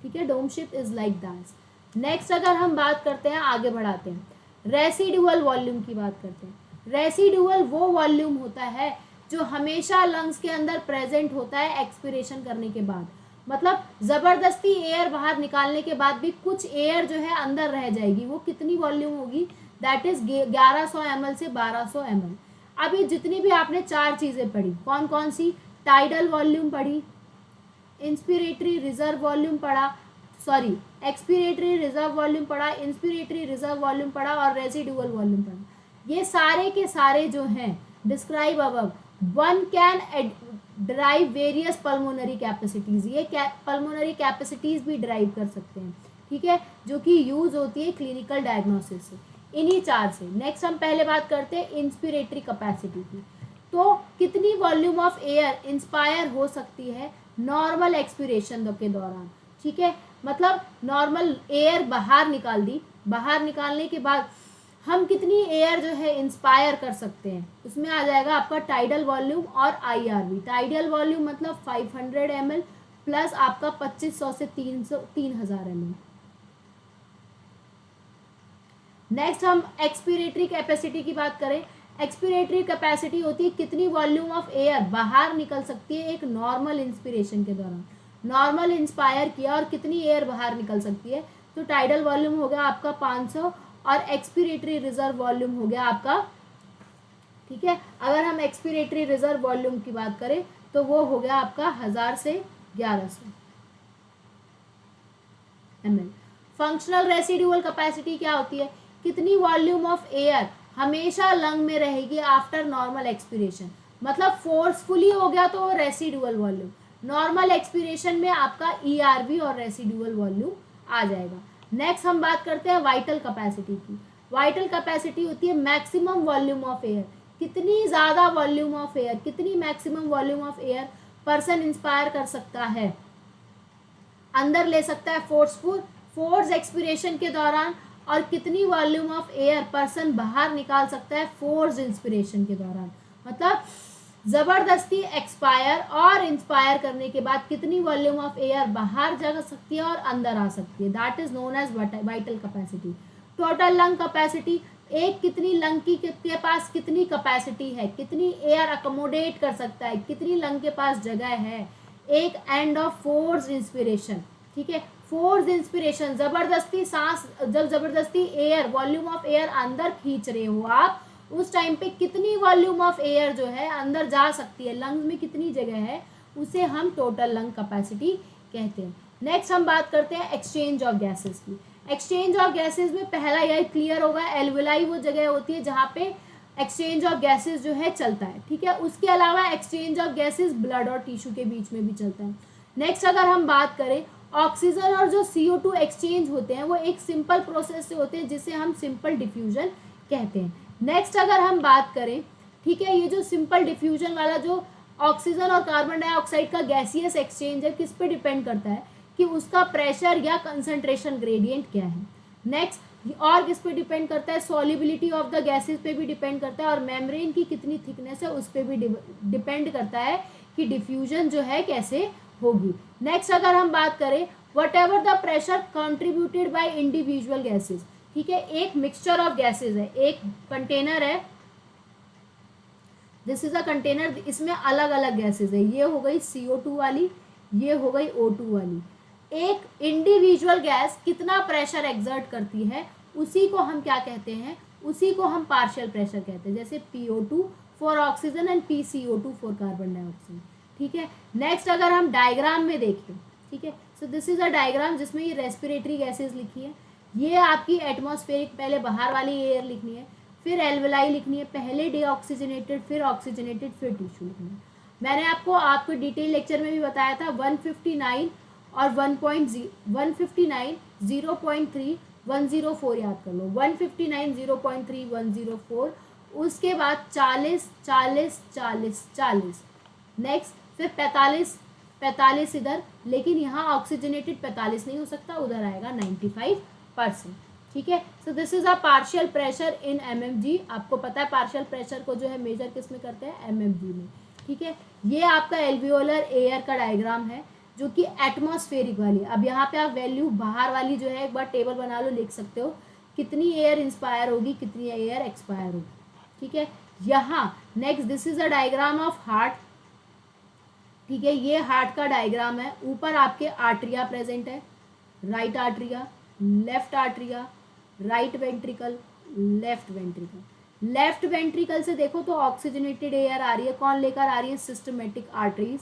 [SPEAKER 1] ठीक है, dome shape is like that. Next अगर हम बात करते हैं, आगे बढ़ाते हैं, रेसिडुअल वॉल्यूम की बात करते हैं। रेसिडुअल वो वॉल्यूम होता है जो हमेशा लंग्स के अंदर प्रेजेंट होता है एक्सपिरेशन करने के बाद। मतलब जबरदस्ती एयर बाहर निकालने के बाद भी कुछ एयर जो है अंदर रह जाएगी। वो कितनी वॉल्यूम होगी, दैट इज 1100 ml से 1200 ml। अब ये जितनी भी आपने चार चीजें पढ़ी, कौन कौन सी, टाइडल वॉल्यूम पढ़ी, इंस्पिरेटरी रिजर्व वॉल्यूम पढ़ा, सॉरी एक्सपिरेटरी रिजर्व वॉल्यूम पढ़ा, इंस्पिरेटरी रिजर्व वॉल्यूम पढ़ा और रेसिडुअल वॉल्यूम पढ़ा। ये सारे के सारे जो हैं describe above, one can drive various pulmonary capacities. ये पल्मोनरी कैपेसिटीज भी ड्राइव कर सकते हैं, ठीक है, जो कि यूज होती है क्लिनिकल डायग्नोसिस से, इन्हीं चार से। नेक्स्ट हम पहले बात करते हैं इंस्पिरेटरी कैपेसिटी की। तो कितनी वॉल्यूम ऑफ एयर इंस्पायर हो सकती है नॉर्मल एक्सपिरेशन के दौरान, ठीक है, मतलब नॉर्मल एयर बाहर निकाल दी, बाहर निकालने के बाद हम कितनी एयर जो है इंस्पायर कर सकते हैं, उसमें आ जाएगा आपका टाइडल वॉल्यूम और IRV। टाइडल वॉल्यूम मतलब 500 ml प्लस आपका 2500 से 3000 ml। नेक्स्ट हम एक्सपिरेटरी कैपेसिटी की बात करें। एक्सपिरेटरी कैपेसिटी होती है कितनी वॉल्यूम ऑफ एयर बाहर निकल सकती है एक नॉर्मल इंस्पिरेशन के दौरान। नॉर्मल इंस्पायर किया और कितनी एयर बाहर निकल सकती है, तो टाइडल वॉल्यूम हो गया आपका 500 और एक्सपिरेटरी रिजर्व वॉल्यूम हो गया आपका, ठीक है। अगर हम एक्सपिरेटरी रिजर्व वॉल्यूम की बात करें तो वो हो गया आपका 1000 से 1100 ml। फंक्शनल रेसिडुअल कैपेसिटी क्या होती है, कितनी वॉल्यूम ऑफ एयर हमेशा लंग में रहेगी आफ्टर नॉर्मल एक्सपिरेशन। मतलब फोर्सफुली हो गया तो रेसिडुअल वॉल्यूम, नॉर्मल एक्सपिरेशन में आपका ERV और रेसिडुअल वॉल्यूम आ जाएगा। नेक्स्ट हम बात करते हैं वाइटल कैपेसिटी की। वाइटल कैपेसिटी होती है मैक्सिमम वॉल्यूम ऑफ एयर, कितनी ज़्यादा वॉल्यूम ऑफ एयर, कितनी maximum volume of air person inspire कर सकता है, अंदर ले सकता है फोर्स एक्सपिरेशन के दौरान, और कितनी वॉल्यूम ऑफ एयर पर्सन बाहर निकाल सकता है फोर्स इंस्पिरेशन के दौरान। मतलब जबरदस्ती एक्सपायर और इंस्पायर करने के बाद कितनी वॉल्यूम ऑफ एयर बाहर जा सकती है और अंदर आ सकती है, that is known as vital capacity. Total lung capacity, एक कितनी लंग के पास कितनी कैपेसिटी है, कितनी एयर अकोमोडेट कर सकता है, कितनी लंग के पास जगह है एक एंड ऑफ फोर्स इंस्पिरेशन, ठीक है। फोर्स इंस्पिरेशन जबरदस्ती सांस, जब जबरदस्ती एयर वॉल्यूम ऑफ एयर अंदर खींच रहे हो आप, उस टाइम पे कितनी वॉल्यूम ऑफ एयर जो है अंदर जा सकती है, लंग्स में कितनी जगह है, उसे हम टोटल लंग कैपेसिटी कहते हैं। नेक्स्ट हम बात करते हैं एक्सचेंज ऑफ गैसेस की। एक्सचेंज ऑफ गैसेस में पहला यही क्लियर होगा, एल्वेलाई वो जगह होती है जहाँ पे एक्सचेंज ऑफ गैसेस जो है चलता है, ठीक है। उसके अलावा एक्सचेंज ऑफ गैसेस ब्लड और टिश्यू के बीच में भी चलता है। नेक्स्ट अगर हम बात करें, ऑक्सीजन और जो CO2 एक्सचेंज होते हैं वो एक सिंपल प्रोसेस से होते हैं जिसे हम सिंपल डिफ्यूजन कहते हैं। नेक्स्ट अगर हम बात करें, ठीक है, ये जो सिंपल डिफ्यूजन वाला जो ऑक्सीजन और कार्बन डाइऑक्साइड का गैसियस एक्सचेंज है, किस पे डिपेंड करता है कि उसका प्रेशर या कंसंट्रेशन ग्रेडियंट क्या है। नेक्स्ट और किस पे डिपेंड करता है, सॉल्युबिलिटी ऑफ द गैसेस पे भी डिपेंड करता है, और मेम्ब्रेन की कितनी थिकनेस है उस पर भी डिपेंड करता है कि डिफ्यूजन जो है कैसे होगी। नेक्स्ट अगर हम बात करें, what ever the pressure contributed by individual gases, ठीक है, एक मिक्सचर ऑफ गैसेस है, एक कंटेनर है, दिस इज अ कंटेनर, इसमें अलग अलग गैसेस है, ये हो गई CO2 वाली, ये हो गई O2 वाली। एक इंडिविजुअल गैस कितना प्रेशर एक्सर्ट करती है उसी को हम क्या कहते हैं, उसी को हम पार्शियल प्रेशर कहते हैं, जैसे PO2 for oxygen and PCO2 for carbon dioxide, ठीक है। नेक्स्ट अगर हम डायग्राम में देखें, ठीक है, सो दिस इज अ डायग्राम जिसमें ये रेस्पिरेटरी गैसेस लिखी है, ये आपकी एटमॉस्फेरिक, पहले बाहर वाली एयर लिखनी है, फिर एल्वेलाई लिखनी है, पहले डीऑक्सीजनेटेड, फिर ऑक्सीजनेटेड, फिर टिश्यू लिखनी है। मैंने आपको डिटेल लेक्चर में भी बताया था 159 और 159 0.3 104 याद कर लो, 159 0.3 104, उसके बाद 40 40 40 40, नेक्स्ट फिर 45 45 इधर, लेकिन यहाँ ऑक्सीजनेटेड 45 नहीं हो सकता, उधर आएगा 95%। ठीक है, सो this is a partial pressure in mmg। आपको पता है पार्शियल प्रेशर को जो है मेजर किस में करते हैं, mmg में। ठीक है, ये आपका एल्वियोलर एयर का डायग्राम है जो कि एटमॉस्फेरिक वाली। अब यहाँ पे आप वैल्यू बाहर वाली जो है एक बार टेबल बना लो, लिख सकते हो कितनी एयर इंस्पायर होगी, कितनी एयर एक्सपायर होगी। ठीक है, यहाँ next this is a diagram of heart. ठीक है, ये हार्ट का डायग्राम है। ऊपर आपके आर्ट्रिया प्रेजेंट है, right atria, left atria, right ventricle, left ventricle. Left ventricle से देखो तो ऑक्सीजनेटेड एयर आ रही है, कौन लेकर आ रही है, सिस्टमेटिक आर्टरीज,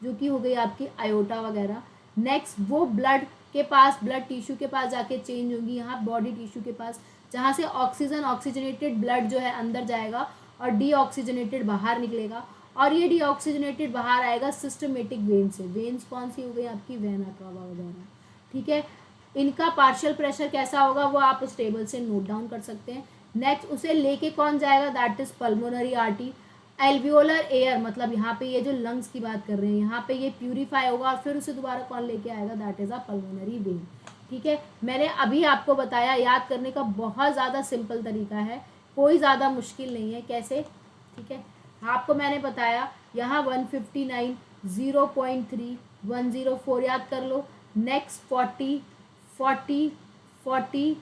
[SPEAKER 1] जो कि हो गई आपकी आयोटा वगैरह। नेक्स्ट वो ब्लड के पास, ब्लड टिश्यू के पास जाके चेंज होगी, यहाँ बॉडी टिश्यू के पास, जहाँ से ऑक्सीजनेटेड ब्लड जो है अंदर जाएगा और डीऑक्सीजनेटेड बाहर निकलेगा, और ये डीऑक्सीजनेटेड बाहर आएगा सिस्टमेटिक वेन से। वेन्स कौन सी हो गई आपकी, वेना कावा वगैरह। ठीक है, इनका पार्शियल प्रेशर कैसा होगा वो आप उस टेबल से नोट डाउन कर सकते हैं। नेक्स्ट उसे लेके कौन जाएगा, that is pulmonary artery. Alveolar air मतलब यहाँ पे ये जो लंग्स की बात कर रहे हैं, यहाँ पे ये प्यूरिफाई होगा और फिर उसे दोबारा कौन लेके आएगा, that is a pulmonary vein. ठीक है, मैंने अभी आपको बताया, याद करने का बहुत ज़्यादा सिंपल तरीका है, कोई ज़्यादा मुश्किल नहीं है। कैसे, ठीक है, आपको मैंने बताया यहाँ 159 0.3 104 याद कर लो। नेक्स्ट 40 40 40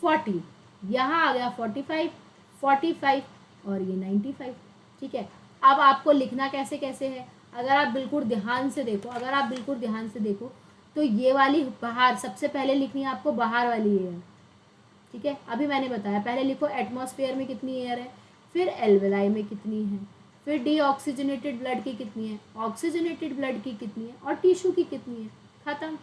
[SPEAKER 1] 40, यहाँ आ गया 45 45 और ये 95। ठीक है, अब आपको लिखना कैसे कैसे है, अगर आप बिल्कुल ध्यान से देखो, अगर आप बिल्कुल ध्यान से देखो तो ये वाली बाहर सबसे पहले लिखनी है आपको, बाहर वाली एयर। ठीक है, अभी मैंने बताया, पहले लिखो एटमॉस्फेयर में कितनी एयर है, फिर एल्वेलाई में कितनी है, फिर डीऑक्सीजनेटेड ब्लड की कितनी है, ऑक्सीजनेटेड ब्लड की कितनी है, और टिश्यू की कितनी है, खत्म।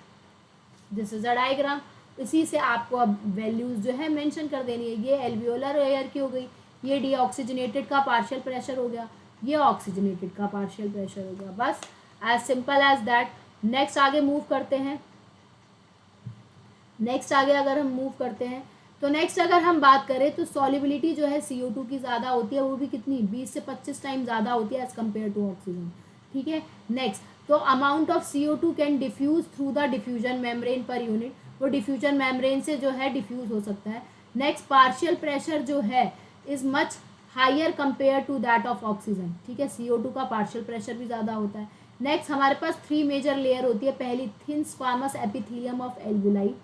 [SPEAKER 1] This is a diagram. इसी से आपको अब वैल्यूज जो है मेंशन कर देनी है। ये एल्वियोलर एयर की हो गई, ये डीऑक्सीजनेटेड का पार्शियल प्रेशर हो गया, ये ऑक्सीजनेटेड का पार्शियल प्रेशर हो गया, बस as simple as that. Next आगे मूव करते हैं। नेक्स्ट आगे अगर हम मूव करते हैं तो नेक्स्ट अगर हम बात करें तो सॉल्युबिलिटी जो है CO2 की ज़्यादा होती है, वो भी कितनी, 20 से 25 टाइम ज़्यादा होती है एज कम्पेयर टू ऑक्सीजन। ठीक है, नेक्स्ट तो amount of CO2 can diffuse through the diffusion membrane per unit, वो डिफ्यूजन मेम्ब्रेन से जो है डिफ्यूज हो सकता है। नेक्स्ट पार्शियल प्रेशर जो है is much higher compare to that of oxygen. ठीक है, CO2 का पार्शियल प्रेशर भी ज़्यादा होता है। नेक्स्ट हमारे पास 3 मेजर लेयर होती है। पहली thin squamous epithelium of alveoli,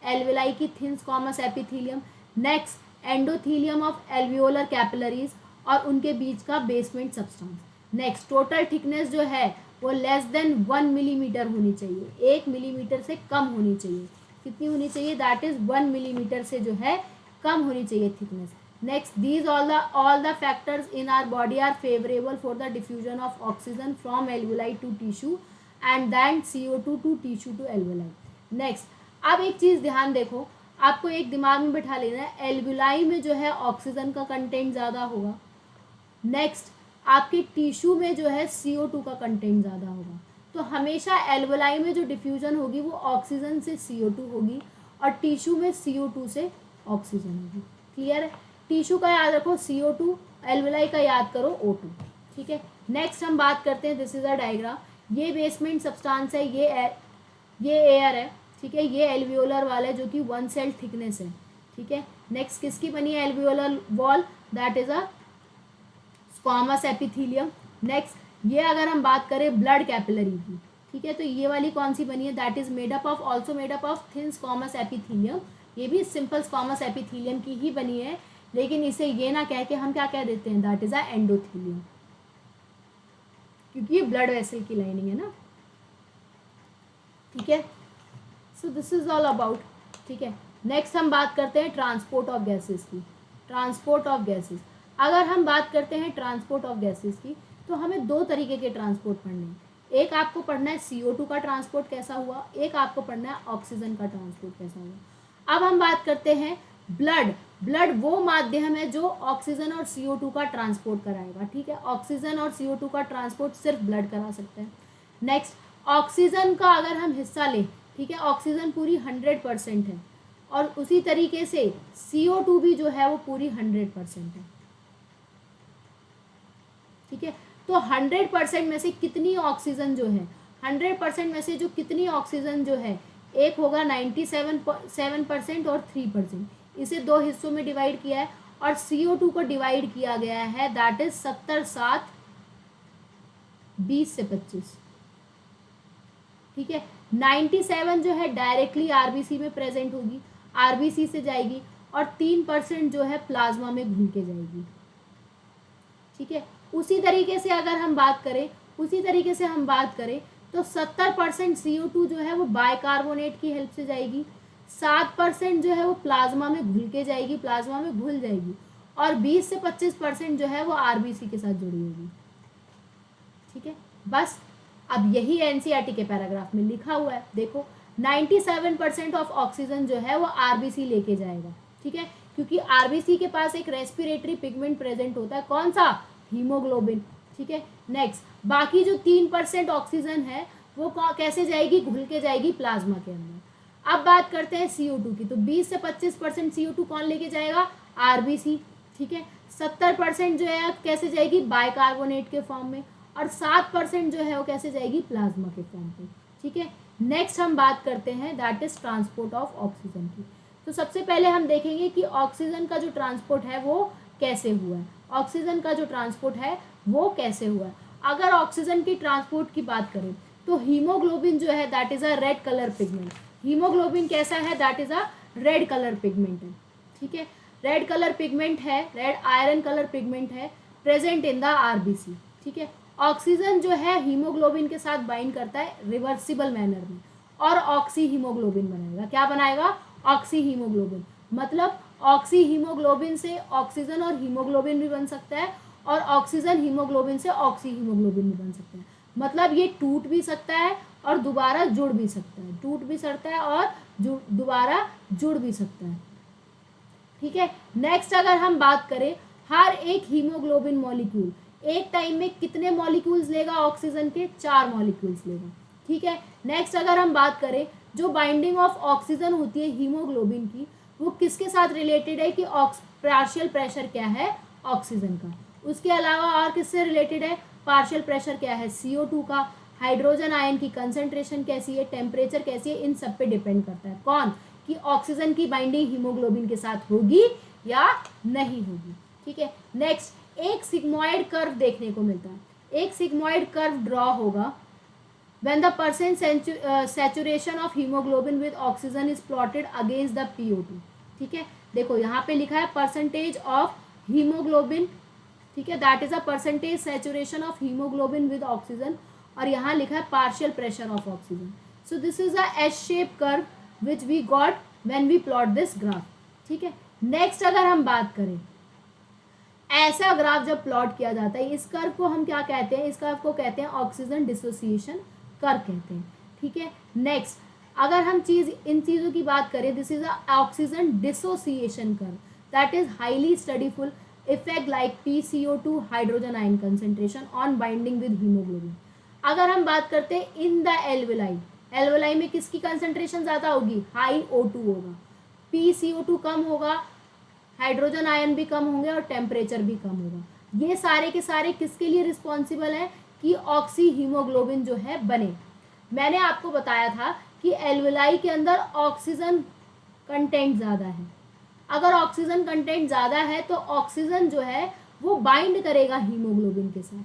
[SPEAKER 1] alveoli की thin squamous epithelium. Next endothelium of alveolar capillaries और उनके बीच का basement substance. Next total thickness जो है वो लेस देन 1 मिलीमीटर होनी चाहिए, 1 मिलीमीटर से कम होनी चाहिए। कितनी होनी चाहिए, दैट इज 1 मिलीमीटर से जो है कम होनी चाहिए thickness. Next these all the factors in our body are favorable for the diffusion of oxygen from alveoli to tissue and then CO2 to tissue to alveoli. Next अब एक चीज़ ध्यान देखो, आपको एक दिमाग में बैठा लेना है, एल्वुलाई में जो है ऑक्सीजन का कंटेंट ज़्यादा होगा। नेक्स्ट आपके टिश्यू में जो है CO2 का कंटेंट ज़्यादा होगा। तो हमेशा एल्वुलाई में जो डिफ्यूजन होगी वो ऑक्सीजन से CO2 होगी और टिश्यू में CO2 से ऑक्सीजन होगी। क्लियर है, टिश्यू का याद रखो CO2, एल्वुलाई का याद करो O2। ठीक है, नेक्स्ट हम बात करते हैं, दिस इज अ डायग्राम, ये बेसमेंट सब्सटेंस है, ये एयर है। ठीक है, ये एल्वियोलर वाल है जो कि 1 सेल थिकनेस है। ठीक है, नेक्स्ट किसकी बनी है alveolar wall, that is a squamous epithelium. Next ये अगर हम बात करें ब्लड कैपिलरी की, ठीक है, तो ये वाली कौन सी बनी है, that is made up of thin squamous epithelium. ये भी सिंपल स्क्वामस एपिथेलियम की ही बनी है, लेकिन इसे ये ना कह के हम क्या कह देते हैं, दैट इज अ एंडोथेलियम, क्योंकि ये ब्लड वेसल की लाइनिंग है ना। ठीक है, सो दिस इज ऑल अबाउट। ठीक है, नेक्स्ट हम बात करते हैं ट्रांसपोर्ट ऑफ गैसेस की। ट्रांसपोर्ट ऑफ गैसेस, अगर हम बात करते हैं ट्रांसपोर्ट ऑफ गैसेस की तो हमें 2 तरीके के ट्रांसपोर्ट पढ़ने हैं। एक आपको पढ़ना है CO2 का ट्रांसपोर्ट कैसा हुआ, एक आपको पढ़ना है ऑक्सीजन का ट्रांसपोर्ट कैसा हुआ। अब हम बात करते हैं ब्लड ब्लड वो माध्यम है जो ऑक्सीजन और CO2 का ट्रांसपोर्ट कराएगा, ठीक है। ऑक्सीजन और CO2 का ट्रांसपोर्ट सिर्फ ब्लड करा सकते हैं। नेक्स्ट, ऑक्सीजन का अगर हम हिस्सा लें, ठीक है, ऑक्सीजन पूरी 100% है और उसी तरीके से CO2 भी जो है वो पूरी 100% है, ठीक है। तो 100% में से कितनी ऑक्सीजन जो है, 100% में से जो कितनी ऑक्सीजन जो है, एक होगा 97% और 3%, इसे दो हिस्सों में डिवाइड किया है और CO2 को डिवाइड किया गया है, दैट इज 70-7 20 से 25, ठीक है। 97 जो है डायरेक्टली आरबीसी में प्रेजेंट होगी, आरबीसी से जाएगी और 3% जो है प्लाज्मा में घुल के जाएगी, ठीक है। उसी तरीके से अगर हम बात करें तो 70% CO2 जो है वो बाइकार्बोनेट की हेल्प से जाएगी, 7% जो है वो प्लाज्मा में घुल के जाएगी, प्लाज्मा में घुल जाएगी और 20 से 25% जो है वो आरबीसी के साथ जुड़ी होगी, ठीक है। बस अब यही एनसीईआरटी के पैराग्राफ में लिखा हुआ है, देखो 97% ऑफ ऑक्सीजन जो है वो आरबीसी लेके जाएगा, ठीक है, क्योंकि आरबीसी के पास एक रेस्पिरेटरी पिगमेंट प्रेजेंट होता है, कौन सा, हीमोग्लोबिन, ठीक है। नेक्स्ट, बाकी जो 3% ऑक्सीजन है वो कैसे जाएगी, घुल के जाएगी प्लाज्मा के अंदर। अब बात करते हैं CO2 की, तो 20 से 25% CO2 कौन लेके जाएगा, आरबीसी, ठीक है। 70% जो है कैसे जाएगी, बाइकार्बोनेट के फॉर्म में और 7% जो है वो कैसे जाएगी, प्लाज्मा के फॉर्म पे, ठीक है। नेक्स्ट हम बात करते हैं that is transport of oxygen की। तो सबसे पहले हम देखेंगे कि ऑक्सीजन का जो ट्रांसपोर्ट है वो कैसे हुआ है, ऑक्सीजन का जो ट्रांसपोर्ट है वो कैसे हुआ है। अगर ऑक्सीजन की ट्रांसपोर्ट की बात करें तो हीमोग्लोबिन जो है that is a red colour pigment, haemoglobin कैसा है, that is a red colour pigment है, ठीक है। रेड कलर पिगमेंट है, रेड आयरन कलर पिगमेंट है, प्रेजेंट इन द आरबीसी, ठीक है। ऑक्सीजन जो है हीमोग्लोबिन के साथ बाइंड करता है रिवर्सिबल मैनर में और ऑक्सी हीमोग्लोबिन बनाएगा, क्या बनाएगा, ऑक्सी हीमोग्लोबिन। मतलब ऑक्सी हीमोग्लोबिन से ऑक्सीजन और हीमोग्लोबिन भी बन सकता है और ऑक्सीजन हीमोग्लोबिन से ऑक्सी हीमोग्लोबिन भी बन सकता है। मतलब ये टूट भी सकता है और दोबारा जुड़ भी सकता है, टूट भी सकता है और दोबारा जुड़ भी सकता है, ठीक है। नेक्स्ट अगर हम बात करें, हर एक हीमोग्लोबिन मॉलिक्यूल एक टाइम में कितने मॉलिक्यूल्स लेगा, ऑक्सीजन के 4 मॉलिक्यूल्स लेगा, ठीक है। नेक्स्ट अगर हम बात करें, जो बाइंडिंग ऑफ ऑक्सीजन होती है हीमोग्लोबिन की, वो किसके साथ रिलेटेड है कि पार्शियल प्रेशर क्या है, ऑक्सीजन का। उसके अलावा और किससे रिलेटेड है, पार्शियल प्रेशर क्या है, CO2 का, हाइड्रोजन आयन की कंसंट्रेशन कैसी है, टेम्परेचर कैसी है, इन सब पे डिपेंड करता है, कौन, कि ऑक्सीजन की बाइंडिंग हीमोग्लोबिन के साथ होगी या नहीं होगी, ठीक है। नेक्स्ट, एक सिग्मॉइड कर्व देखने को मिलता है, एक सिग्मॉइड कर्व ड्रॉ होगा when the percent saturation of hemoglobin with oxygen is plotted against the PO2, ठीक है। देखो यहाँ पे लिखा है परसेंटेज ऑफ हीमोग्लोबिन, ठीक है, that is a percentage saturation of haemoglobin with oxygen और यहाँ लिखा है partial pressure of oxygen. So this is a S shape curve which we got when we plot this graph, ठीक है। Next अगर हम बात करें, ऐसा ग्राफ जब प्लॉट किया जाता है, इस कर्व को हम क्या कहते हैं, इस कर्व को कहते हैं ऑक्सीजन डिसोसिएशन कर्व कहते हैं, ठीक है। नेक्स्ट अगर हम इन चीज़ों की बात करें, this is a oxygen dissociation curve that is highly study full effect like PCO2 hydrogen ion concentration on binding with haemoglobin. अगर हम बात करते हैं इन द एल्वेलाई, एल्वेलाई में किसकी कंसेंट्रेशन ज़्यादा होगी, हाई O2 होगा, PCO2 कम होगा, हाइड्रोजन आयन भी कम होंगे और टेम्परेचर भी कम होगा। ये सारे के सारे किसके लिए रिस्पॉन्सिबल हैं कि ऑक्सी हीमोग्लोबिन जो है बने। मैंने आपको बताया था कि एल्वेलाई के अंदर ऑक्सीजन कंटेंट ज़्यादा है, अगर ऑक्सीजन कंटेंट ज़्यादा है तो ऑक्सीजन जो है वो बाइंड करेगा हीमोग्लोबिन के साथ,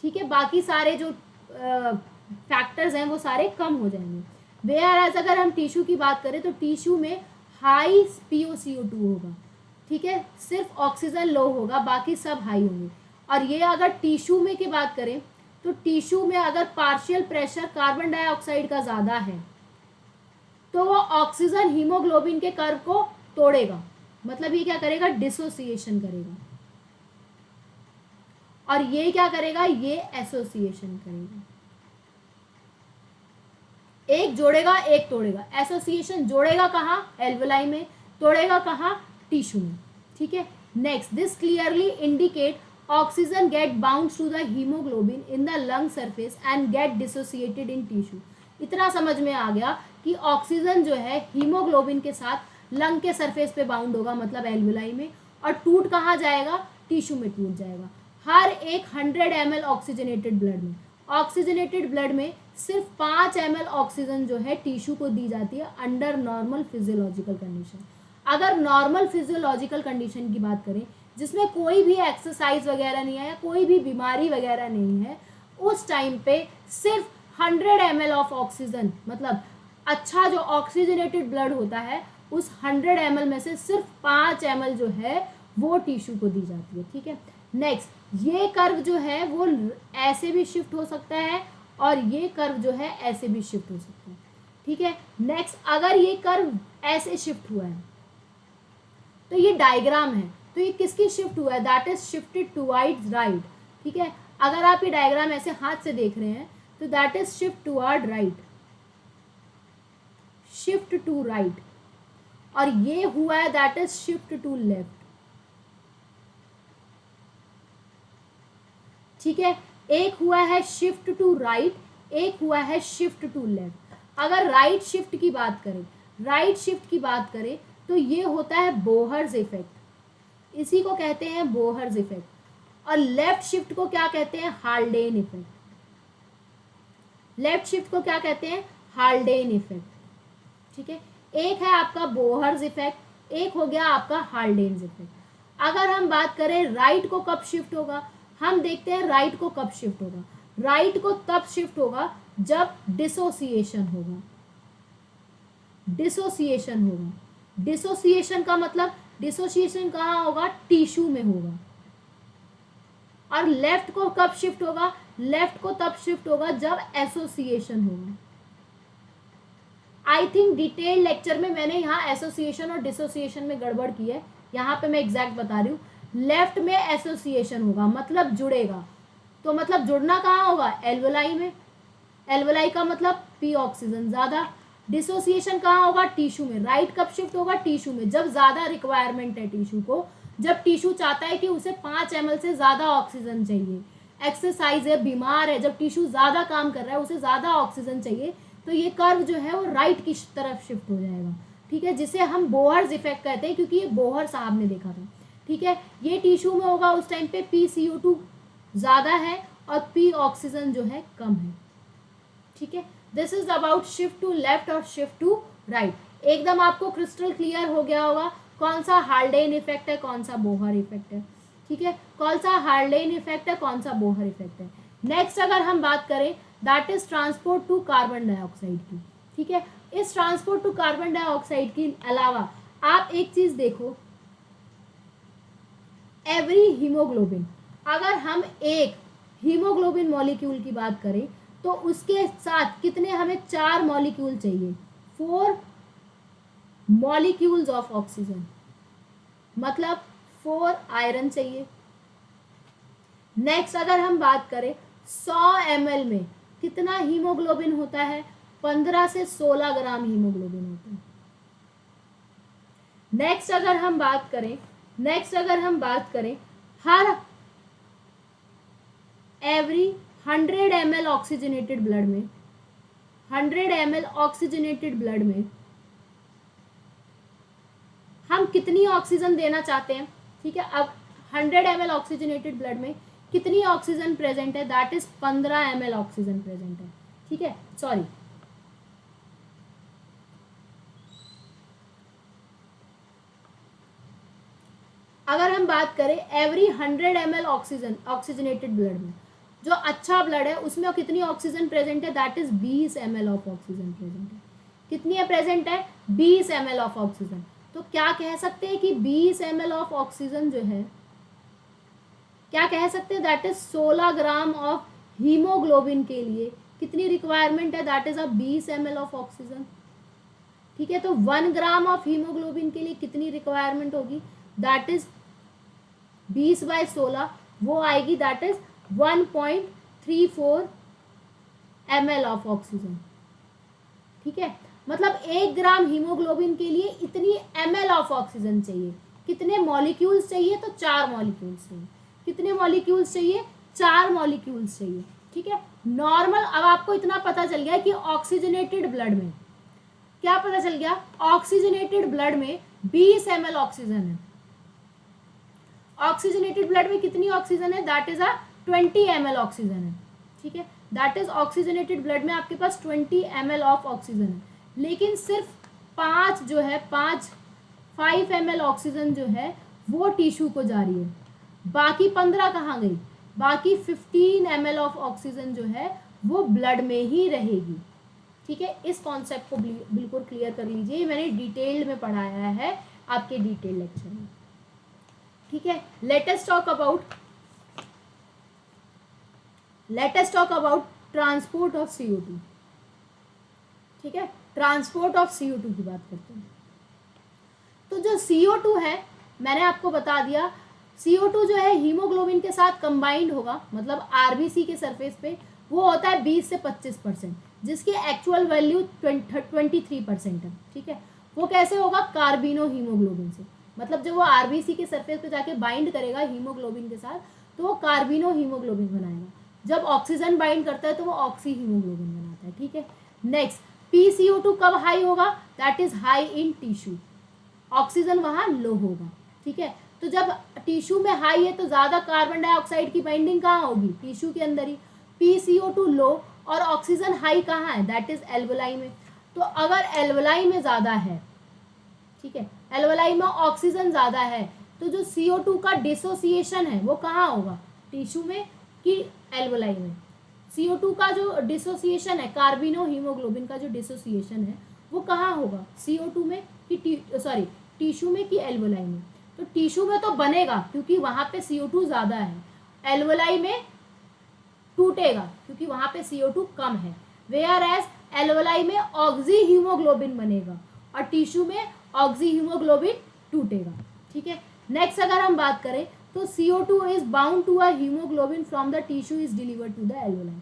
[SPEAKER 1] ठीक है। बाकी सारे जो फैक्टर्स हैं वो सारे कम हो जाएंगे। वेयर अगर हम टिश्यू की बात करें तो टिश्यू में हाई POCO2 होगा, ठीक है, सिर्फ ऑक्सीजन लो होगा, बाकी सब हाई होंगे। और ये अगर टिश्यू में की बात करें तो टिश्यू में अगर पार्शियल प्रेशर कार्बन डाइऑक्साइड का ज़्यादा है तो वो ऑक्सीजन हीमोग्लोबिन के कर्व को तोड़ेगा, मतलब ये क्या करेगा, डिसोसिएशन करेगा, और ये क्या करेगा, ये एसोसिएशन करेगा, एक जोड़ेगा एक तोड़ेगा। एसोसिएशन जोड़ेगा कहाँ, एल्वेलाई में, तोड़ेगा कहाँ, टिश्यू में, ठीक है। Next, this clearly indicate oxygen get bound to the haemoglobin in the lung surface and get dissociated in tissue. इतना समझ में आ गया कि ऑक्सीजन जो है हीमोग्लोबिन के साथ लंग के सरफेस पे बाउंड होगा, मतलब एल्वुलाई में, और टूट कहाँ जाएगा, टिश्यू में टूट जाएगा। हर एक 100 ml ऑक्सीजनेटेड ब्लड में, ऑक्सीजनेटेड ब्लड में सिर्फ 5 ml ऑक्सीजन जो है टिश्यू को दी जाती है अंडर नॉर्मल फिजियोलॉजिकल कंडीशन। अगर नॉर्मल फिजियोलॉजिकल कंडीशन की बात करें, जिसमें कोई भी एक्सरसाइज वगैरह नहीं है या कोई भी बीमारी वगैरह नहीं है, उस टाइम पे सिर्फ 100 ml ऑफ ऑक्सीजन, मतलब अच्छा जो ऑक्सीजनेटेड ब्लड होता है, उस 100 ml में से सिर्फ 5 ml जो है वो टिश्यू को दी जाती है। ठीक है। नेक्स्ट, ये कर्व जो है वो ऐसे भी शिफ्ट हो सकता है और ये कर्व जो है ऐसे भी शिफ्ट हो सकता है। ठीक है। नेक्स्ट, अगर ये कर्व ऐसे शिफ्ट हुआ है तो ये डायग्राम है, तो ये किसकी शिफ्ट हुआ है, that is shifted towards right. ठीक है। अगर आप ये डायग्राम ऐसे हाथ से देख रहे हैं तो that is shift toward right, shift to right. और ये हुआ है that is shift to left. ठीक है। एक हुआ है शिफ्ट टू राइट, एक हुआ है शिफ्ट टू लेफ्ट। अगर राइट शिफ्ट की बात करें, राइट शिफ्ट की बात करें तो ये होता है बोहर्स इफेक्ट, इसी को कहते हैं बोहर्स इफेक्ट। और लेफ्ट शिफ्ट को क्या कहते हैं, हाल्डेन इफेक्ट। लेफ्ट शिफ्ट को क्या कहते हैं, हाल्डेन इफेक्ट। ठीक है। एक है आपका बोहर्स इफेक्ट, एक हो गया आपका हाल्डेन इफेक्ट। अगर हम बात करें राइट को कब शिफ्ट होगा, हम देखते हैं राइट को कब शिफ्ट होगा। राइट को तब शिफ्ट होगा जब डिसोसिएशन होगा, डिसोसिएशन होगा। डिसोसिएशन का मतलब, डिसोसिएशन कहाँ होगा, टिश्यू में होगा। और लेफ्ट को कब शिफ्ट होगा, लेफ्ट को तब शिफ्ट होगा जब एसोसिएशन होगा। आई थिंक डिटेल लेक्चर में मैंने यहाँ एसोसिएशन और डिसोसिएशन में गड़बड़ की है, यहाँ पे मैं एग्जैक्ट बता रही हूँ। लेफ्ट में एसोसिएशन होगा, मतलब जुड़ेगा, तो मतलब जुड़ना कहाँ होगा, एल्वुलाई में। एल्वुलाई का मतलब पी ऑक्सीजन ज़्यादा। डिसोसिएशन कहाँ होगा, टिश्यू में। राइट कब शिफ्ट होगा, टिश्यू में, जब ज़्यादा रिक्वायरमेंट है टिश्यू को, जब टिश्यू चाहता है कि उसे 5 ml से ज़्यादा ऑक्सीजन चाहिए, एक्सरसाइज है, बीमार है, जब टिश्यू ज़्यादा काम कर रहा है, उसे ज़्यादा ऑक्सीजन चाहिए, तो ये कर्व जो है वो राइट की तरफ शिफ्ट हो जाएगा। ठीक है, जिसे हम बोहर्स इफेक्ट कहते हैं, क्योंकि ये बोहर साहब ने देखा था। ठीक है। ये टिश्यू में होगा उस टाइम पे PCO2 ज़्यादा है और P ऑक्सीजन जो है कम है। ठीक है। This is about shift to left और शिफ्ट टू राइट। एकदम आपको क्रिस्टल क्लियर हो गया होगा कौन सा हाल्डेन इफेक्ट है, कौन सा बोहर इफेक्ट है। ठीक है। कौन सा हाल्डेन इफेक्ट है, कौन सा बोहर इफेक्ट है। नेक्स्ट अगर हम बात करें, that is transport to carbon dioxide की। ठीक है। इस ट्रांसपोर्ट टू कार्बन डाइऑक्साइड के अलावा आप एक चीज देखो, एवरी हीमोग्लोबिन, अगर हम एक हीमोग्लोबिन मॉलिक्यूल की बात करें तो उसके साथ कितने, हमें 4 मॉलिक्यूल चाहिए, 4 मॉलिक्यूल्स ऑफ ऑक्सीजन, मतलब 4 आयरन चाहिए। नेक्स्ट अगर हम बात करें 100 ml में कितना हीमोग्लोबिन होता है, 15 से 16 ग्राम हीमोग्लोबिन होता है। नेक्स्ट अगर हम बात करें हर एवरी 100 ml ऑक्सीजनेटेड ब्लड में, 100 ml ऑक्सीजनेटेड ब्लड में हम कितनी ऑक्सीजन देना चाहते हैं। ठीक है। अब 100 ml ऑक्सीजनेटेड ब्लड में कितनी ऑक्सीजन प्रेजेंट है, that is 15 ml oxygen present है। ठीक है, सॉरी, अगर हम बात करें every 100 ml oxygen oxygenated blood में, जो अच्छा ब्लड है उसमें कितनी ऑक्सीजन प्रेजेंट है, that is 20 ml of oxygen present है। कितनी है प्रेजेंट है, 20 ml ऑफ ऑक्सीजन। तो क्या कह सकते हैं कि 20 ml ऑफ ऑक्सीजन जो है, क्या कह सकते हैं, that is 16 gram of haemoglobin के लिए कितनी रिक्वायरमेंट है, that is 20 ml of oxygen. ठीक है। तो 1 ग्राम ऑफ हीमोग्लोबिन के लिए कितनी रिक्वायरमेंट होगी, दैट इज 20/16, वो आएगी that is 1.34 ml of oxygen. ठीक है। मतलब 1 ग्राम हीमोग्लोबिन के लिए इतनी ml ऑफ ऑक्सीजन चाहिए, कितने मॉलिक्यूल्स चाहिए, तो 4 मॉलिक्यूल्स चाहिए। कितने मॉलिक्यूल्स चाहिए, 4 मॉलिक्यूल्स चाहिए, ठीक है। नॉर्मल, अब आपको इतना पता चल गया कि ऑक्सीजनेटेड ब्लड में क्या पता चल गया, ऑक्सीजनेटेड ब्लड में 20 ml ऑक्सीजन है। ऑक्सीजनेटेड ब्लड में कितनी ऑक्सीजन है, दैट इज 20 ml ऑक्सीजन है, ठीक है। दैट इज ऑक्सीजनेटेड ब्लड में आपके पास 20 ml ऑफ ऑक्सीजन है, लेकिन सिर्फ 5 ml ऑक्सीजन जो है वो टिश्यू को जा रही है, बाकी 15 कहाँ गई, बाकी 15 ml ऑफ ऑक्सीजन जो है वो ब्लड में ही रहेगी, ठीक है। इस कॉन्सेप्ट को बिल्कुल क्लियर कर लीजिए, मैंने डिटेल्ड में पढ़ाया है आपके डिटेल लेक्चर में, ठीक है। Let us talk about transport of CO2, ठीक है। ट्रांसपोर्ट ऑफ CO2 की बात करते हैं। तो जो CO2 है, मैंने आपको बता दिया, CO2 जो है हीमोग्लोबिन के साथ कंबाइंड होगा, मतलब RBC के सरफेस पे वो होता है 20 से 25%, जिसकी एक्चुअल वैल्यू 23% है, ठीक है। वो कैसे होगा, कार्बिनो हीमोग्लोबिन से, मतलब जब वो RBC के सरफेस पे जाके बाइंड करेगा हीमोग्लोबिन के साथ तो वो कार्बिनो हीमोग्लोबिन बनाएगा। जब ऑक्सीजन बाइंड करता है तो वो ऑक्सी हीमोग्लोबिन बनाता है, ठीक है। नेक्स्ट, PCO2 कब हाई होगा, that is high in tissue, oxygen वहाँ लो होगा, ठीक है। तो जब टिश्यू में हाई है तो ज़्यादा कार्बन डाइऑक्साइड की बाइंडिंग कहाँ होगी, टिश्यू के अंदर ही। PCO2 लो और ऑक्सीजन हाई कहाँ है, दैट इज एल्वोलाई में। तो अगर एल्वोलाई में ज़्यादा है, ठीक है, एल्वोलाई में ऑक्सीजन ज़्यादा है, तो जो CO2 का डिसोसिएशन है वो कहाँ होगा, टिश्यू में कि एल्वोलाई में। CO2 का जो डिसोसिएशन है, कार्बिनो हीमोग्लोबिन का जो डिसोसिएशन है वो कहाँ होगा, CO2 में कि टिश्यू में कि एल्वोलाई में। तो टिश्यू में तो बनेगा क्योंकि वहाँ पे CO2 ज़्यादा है, एल्वोलाई में टूटेगा क्योंकि वहाँ पे CO2 कम है, वेयर एज एल्वोलाई में ऑक्सी हीमोग्लोबिन बनेगा और टिश्यू में ऑक्सी हीमोग्लोबिन टूटेगा, ठीक है। नेक्स्ट अगर हम बात करें तो CO2 is bound to a haemoglobin from the tissue is delivered to the alveoli.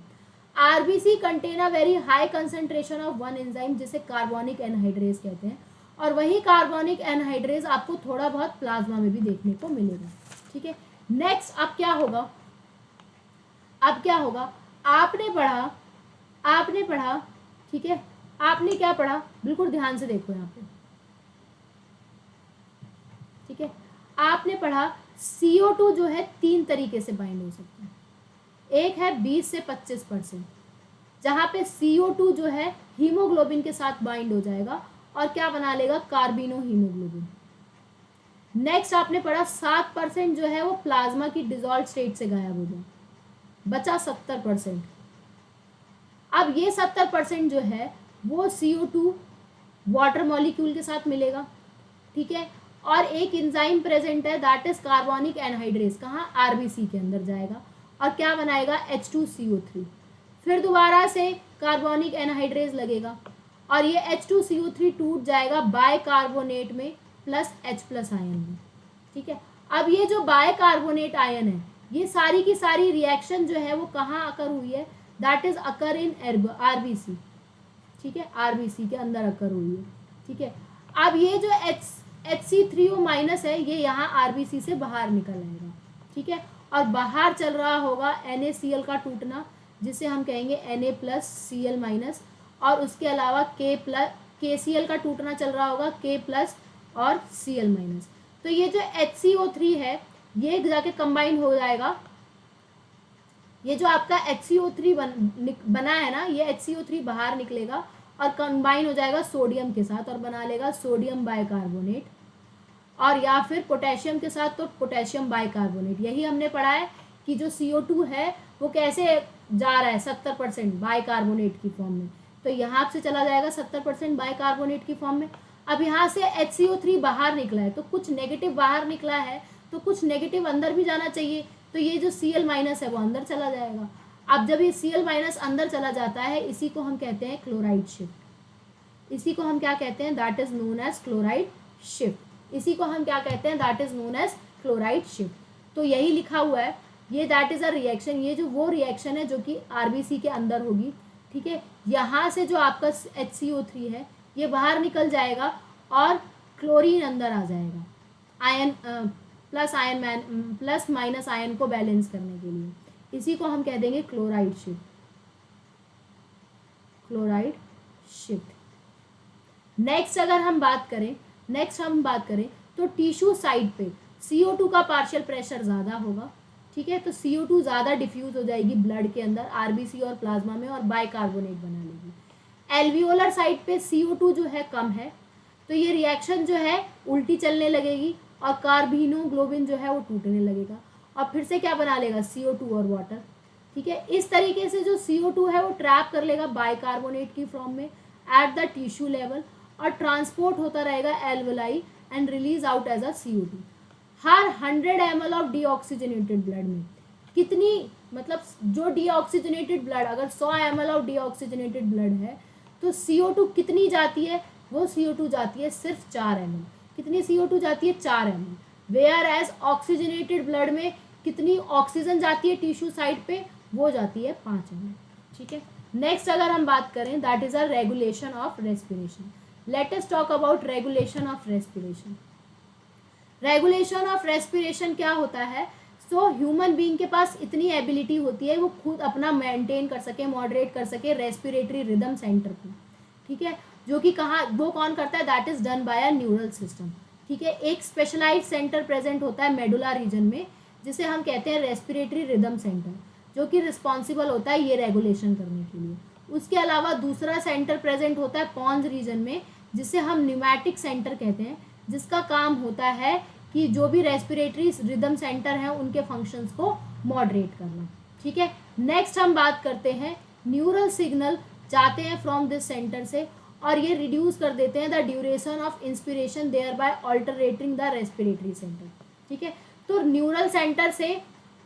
[SPEAKER 1] RBC contain a very high concentration of one enzyme जिसे कार्बोनिक एनहाइड्रेज कहते हैं, और वही कार्बोनिक एनहाइड्रेज आपको थोड़ा बहुत प्लाज्मा में भी देखने को मिलेगा, ठीक है। नेक्स्ट अब क्या होगा, आपने पढ़ा, ठीक है, आपने क्या पढ़ा, बिल्कुल ध्यान से देखो यहाँ पे, ठीक है। आपने पढ़ा CO2 जो है 3 तरीके से बाइंड हो सकता है। एक है 20 से 25%, जहाँ पे CO2 जो है हीमोग्लोबिन के साथ बाइंड हो जाएगा और क्या बना लेगा, कार्बिनो हीमोग्लोबिन। नेक्स्ट आपने पढ़ा 7% जो है वो प्लाज्मा की डिजॉल्व स्टेट से गायब हो जाए, बचा 70%। अब ये 70% जो है वो CO2 वाटर मॉलिक्यूल के साथ मिलेगा, ठीक है, और एक एंजाइम प्रेजेंट है दैट इज कार्बोनिक एनहाइड्रेज, कहाँ, RBC के अंदर जाएगा और क्या बनाएगा, H2CO3। फिर दोबारा से कार्बोनिक एनहाइड्रेज लगेगा और ये H2CO3 टूट जाएगा बाइकार्बोनेट में प्लस H+ आयन में, ठीक है। अब ये जो बाइकार्बोनेट आयन है, ये सारी की सारी रिएक्शन जो है वो कहाँ अकर हुई है, that is occur in RBC, ठीक है, RBC के अंदर अकर हुई है, ठीक है। अब ये जो HC3O- है ये यहाँ RBC से बाहर निकल आएगा, ठीक है, और बाहर चल रहा होगा NaCl का टूटना, जिसे हम कहेंगे Na+Cl- और उसके अलावा KCl का टूटना चल रहा होगा K+ और Cl-। तो ये जो HCO3 है ये जाके कंबाइन हो जाएगा, ये जो आपका HCO3 बना है ना, ये HCO3 बाहर निकलेगा और कंबाइन हो जाएगा सोडियम के साथ और बना लेगा सोडियम बाइकार्बोनेट, और या फिर पोटेशियम के साथ तो पोटेशियम बाइकार्बोनेट। यही हमने पढ़ा है कि जो CO2 है वो कैसे जा रहा है, 70% बाइकार्बोनेट की फॉर्म में, तो यहाँ से चला जाएगा 70% बाइकार्बोनेट की फॉर्म में। अब यहाँ से HCO3 बाहर निकला है तो कुछ नेगेटिव बाहर निकला है तो कुछ नेगेटिव अंदर भी जाना चाहिए, तो ये जो Cl- है वो अंदर चला जाएगा। अब जब ये Cl- अंदर चला जाता है इसी को हम कहते हैं क्लोराइड शिफ्ट, इसी को हम क्या कहते हैं, that is known as chloride shift, इसी को हम क्या कहते हैं, that is known as chloride shift. तो यही लिखा हुआ है, ये दैट इज अ रिएक्शन, ये जो वो रिएक्शन है जो कि RBC के अंदर होगी, ठीक है। यहाँ से जो आपका HCO3 है ये बाहर निकल जाएगा और क्लोरीन अंदर आ जाएगा, आयन प्लस माइनस आयन को बैलेंस करने के लिए। इसी को हम कह देंगे chloride shift, chloride shift. Next हम बात करें तो टिश्यू साइड पे CO2 का पार्शियल प्रेशर ज़्यादा होगा, ठीक है। तो CO2 ज़्यादा डिफ्यूज हो जाएगी ब्लड के अंदर, RBC और प्लाज्मा में, और बाइकार्बोनेट बना लेगी। एल्वियोलर साइड पे CO2 जो है कम है, तो ये रिएक्शन जो है उल्टी चलने लगेगी और कार्बिनोग्लोबिन जो है वो टूटने लगेगा और फिर से क्या बना लेगा, CO2 और वाटर, ठीक है। इस तरीके से जो CO2 है वो ट्रैप कर लेगा बाइकार्बोनेट की फॉर्म में एट द टिश्यू लेवल और ट्रांसपोर्ट होता रहेगा alveoli and release out as a CO2। हर 100 ml ऑफ डीऑक्सीजनेटेड ब्लड में कितनी, मतलब जो डीऑक्सीजनेटेड ब्लड, अगर 100 ml ऑफ डीऑक्सीजनेटेड ब्लड है तो CO2 कितनी जाती है, वो CO2 जाती है सिर्फ 4 ml। कितनी CO2 जाती है, 4 ml। Whereas oxygenated blood में कितनी ऑक्सीजन जाती है टिश्यू साइड पे, वो जाती है 5 ml, ठीक है। नेक्स्ट अगर हम बात करें that is a regulation of respiration. Late us talk about regulation of respiration. Regulation of respiration क्या होता है, सो ह्यूमन बीइंग के पास इतनी एबिलिटी होती है वो खुद अपना मेंटेन कर सके, मॉडरेट कर सके रेस्पिरेटरी रिदम सेंटर को, ठीक है, जो कि कहाँ, वो कौन करता है, that is done by a neural system, ठीक है। एक स्पेशलाइज सेंटर प्रेजेंट होता है मेडुला रीजन में जिसे हम कहते हैं रेस्पिरेटरी रिदम सेंटर, जो कि रिस्पॉन्सिबल होता है ये रेगुलेशन करने के लिए। उसके अलावा दूसरा सेंटर प्रेजेंट होता है पॉन्स रीजन में जिसे हम न्यूमैटिक सेंटर कहते हैं, जिसका काम होता है कि जो भी रेस्पिरेटरी रिदम सेंटर हैं उनके फंक्शंस को मॉडरेट करना, ठीक है। नेक्स्ट हम बात करते हैं न्यूरल सिग्नल जाते हैं फ्रॉम दिस सेंटर से और ये रिड्यूस कर देते हैं the duration of inspiration thereby altering the respiratory centre, ठीक है। तो न्यूरल सेंटर से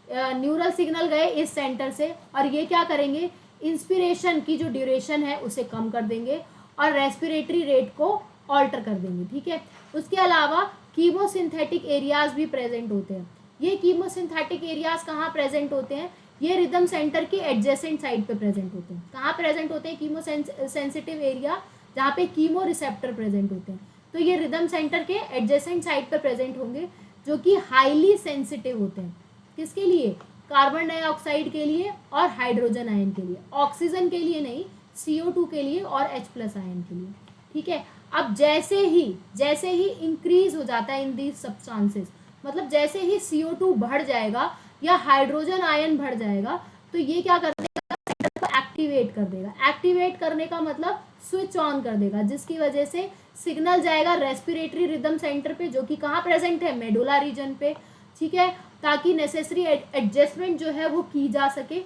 [SPEAKER 1] न्यूरल सिग्नल गए इस सेंटर से और ये क्या करेंगे, इंस्पिरेशन की जो ड्यूरेशन है उसे कम कर देंगे और रेस्पिरेटरी रेट को ऑल्टर कर देंगे, ठीक है। उसके अलावा कीमोसिंथेटिक एरियाज भी प्रेजेंट होते हैं। ये कीमोसिंथेटिक एरियाज कहाँ प्रेजेंट होते हैं, ये रिदम सेंटर के एडजेसेंट साइड पे प्रेजेंट होते हैं। कहाँ प्रेजेंट होते हैं, कीमो सेंसिटिव एरिया जहाँ पे कीमो रिसेप्टर प्रेजेंट होते हैं, तो ये रिदम सेंटर के एडजेसेंट साइड पे प्रेजेंट होंगे जो कि हाईली सेंसिटिव होते हैं। किसके लिए, कार्बन डाइऑक्साइड के लिए और हाइड्रोजन आयन के लिए, ऑक्सीजन के लिए नहीं, CO2 के लिए और H+ आयन के लिए, ठीक है। अब जैसे ही इंक्रीज हो जाता है इन दीज सब्सटेंसेस, मतलब जैसे ही CO2 बढ़ जाएगा या हाइड्रोजन आयन बढ़ जाएगा तो ये क्या कर देगा, सेंटर को एक्टिवेट कर देगा। एक्टिवेट करने का मतलब स्विच ऑन कर देगा, जिसकी वजह से सिग्नल जाएगा रेस्पिरेटरी रिदम सेंटर पे जो कि कहाँ प्रेजेंट है, मेडुला रीजन पे, ठीक है, ताकि नेसेसरी एडजस्टमेंट जो है वो की जा सके।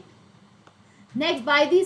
[SPEAKER 1] नेक्स्ट बाय दी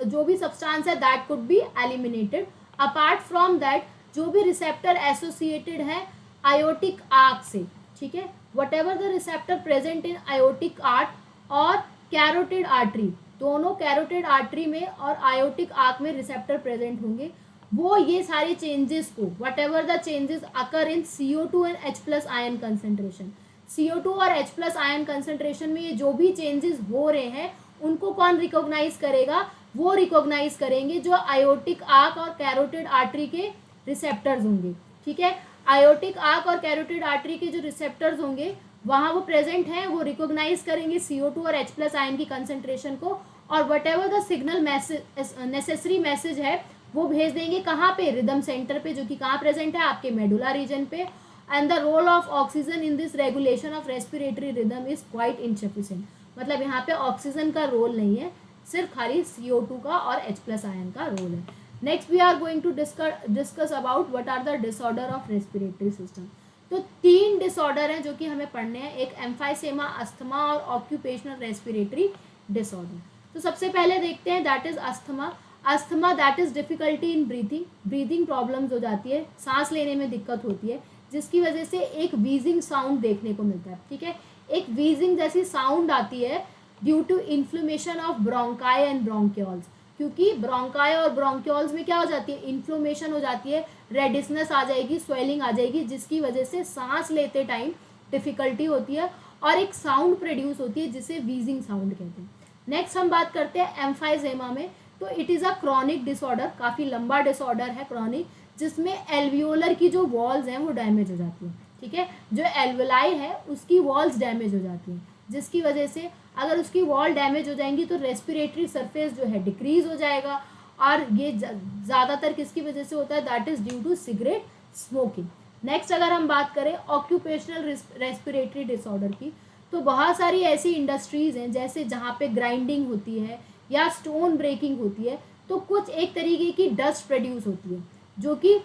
[SPEAKER 1] जो भी सब्सटेंस है that could be eliminated. Apart from that जो भी रिसेप्टर एसोसिएटेड है आयोटिक आर्क से, ठीक है, what ever the receptor present in aortic arc और कैरोटिड आर्टरी, दोनों कैरोटिड आर्टरी में और आयोटिक आर्क में रिसेप्टर प्रेजेंट होंगे, वो ये सारे चेंजेस को, what ever the changes occur in CO2 and H+ ion concentration, CO2 और H+ आयन कंसेंट्रेशन में ये जो भी चेंजेस हो रहे हैं उनको कौन रिकॉग्नाइज करेगा, वो रिकॉग्नाइज करेंगे जो आयोटिक आर्क और कैरोटिड आर्टरी के रिसेप्टर्स होंगे, ठीक है। आयोटिक आर्क और कैरोटिड आर्टरी के जो रिसेप्टर्स होंगे वहाँ वो प्रेजेंट हैं, वो रिकॉग्नाइज करेंगे CO2 और H+ आयन की कंसेंट्रेशन को और what ever the signal message necessary message है वो भेज देंगे कहाँ पे, रिदम सेंटर पे, जो कि कहाँ प्रेजेंट है, आपके मेडुला रीजन पे। And the role of oxygen in this regulation of respiratory rhythm is quite insufficient, मतलब यहाँ पे ऑक्सीजन का रोल नहीं है, सिर्फ खाली CO2 का और H+ आयन का रोल है। Next we are going to discuss about what are the disorder of respiratory system. तो 3 डिसऑर्डर हैं जो कि हमें पढ़ने हैं, एक एम्फाइसेमा, अस्थमा और ऑक्यूपेशनल रेस्पिरेटरी डिसऑर्डर। तो सबसे पहले देखते हैं that is asthma. Asthma that is difficulty in breathing problems हो जाती है, सांस लेने में दिक्कत होती है, जिसकी वजह से एक वीजिंग साउंड देखने को मिलता है, ठीक है, एक वीजिंग जैसी साउंड आती है due to inflammation of bronchi and bronchioles, क्योंकि ब्रोंकाई और ब्रोंक्योल्स में क्या हो जाती है, इन्फ्लेमेशन हो जाती है, रेडिसनेस आ जाएगी, स्वेलिंग आ जाएगी, जिसकी वजह से सांस लेते टाइम डिफिकल्टी होती है और एक साउंड प्रोड्यूस होती है जिसे वीजिंग साउंड कहते हैं। नेक्स्ट हम बात करते हैं एम्फाइजेमा में। तो it is a chronic disorder, काफ़ी लंबा डिसऑर्डर है क्रॉनिक, जिसमें एल्वियोलर की जो वॉल्स हैं वो डैमेज हो जाती है, ठीक है। जो एल्वेलाई है उसकी वॉल्स डैमेज हो जाती हैं, जिसकी वजह से अगर उसकी वॉल डैमेज हो जाएंगी तो रेस्पिरेटरी सरफेस जो है डिक्रीज हो जाएगा, और ये ज़्यादातर किसकी वजह से होता है, that is due to cigarette smoking. Next अगर हम बात करें ऑक्यूपेशनल रेस्पिरेटरी डिसऑर्डर की, तो बहुत सारी ऐसी इंडस्ट्रीज़ हैं जैसे जहाँ पे ग्राइंडिंग होती है या स्टोन ब्रेकिंग होती है, तो कुछ एक तरीके की डस्ट प्रोड्यूस होती है, जो कि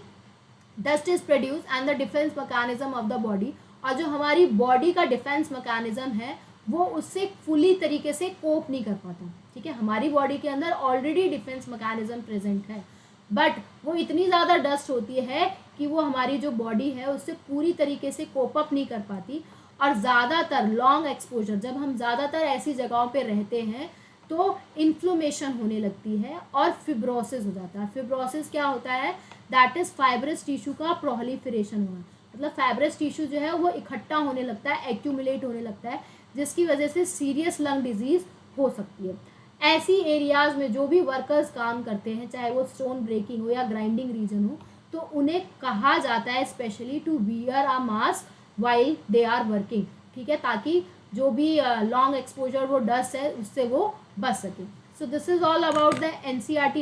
[SPEAKER 1] dust is produce and the defence mechanism of the body, और जो हमारी बॉडी का डिफेंस मैकेनिज्म है वो उससे फुली तरीके से कोप नहीं कर पाता, ठीक है। हमारी बॉडी के अंदर ऑलरेडी डिफेंस मैकेनिज्म प्रेजेंट है, बट वो इतनी ज़्यादा डस्ट होती है कि वो हमारी जो बॉडी है उससे पूरी तरीके से कोप अप नहीं कर पाती, और ज़्यादातर लॉन्ग एक्सपोजर, जब हम ज़्यादातर ऐसी जगहों पे रहते हैं तो इन्फ्लोमेशन होने लगती है और फिब्रोसिस हो जाता है। फिब्रोसिस क्या होता है, दैट इज़ फाइब्रस टिश्यू का प्रोलिफरेशन होना, मतलब फाइब्रस टिश्यू जो है वो इकट्ठा होने लगता है, एक्यूमुलेट होने लगता है, जिसकी वजह से सीरियस लंग डिजीज़ हो सकती है। ऐसी एरियाज़ में जो भी वर्कर्स काम करते हैं, चाहे वो स्टोन ब्रेकिंग हो या ग्राइंडिंग रीजन हो, तो उन्हें कहा जाता है specially to wear a mask while they are working, ठीक है, ताकि जो भी लॉन्ग एक्सपोजर वो डस्ट है उससे वो बच सके। So this is all about the NCERT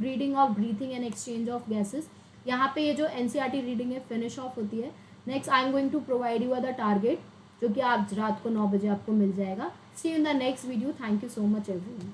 [SPEAKER 1] reading of breathing and exchange of gases. यहाँ पे ये जो NCERT रीडिंग है फिनिश ऑफ होती है। Next I am going to provide you the target, जो कि आप रात को 9 बजे आपको मिल जाएगा। See you in the next video. Thank you so much everyone.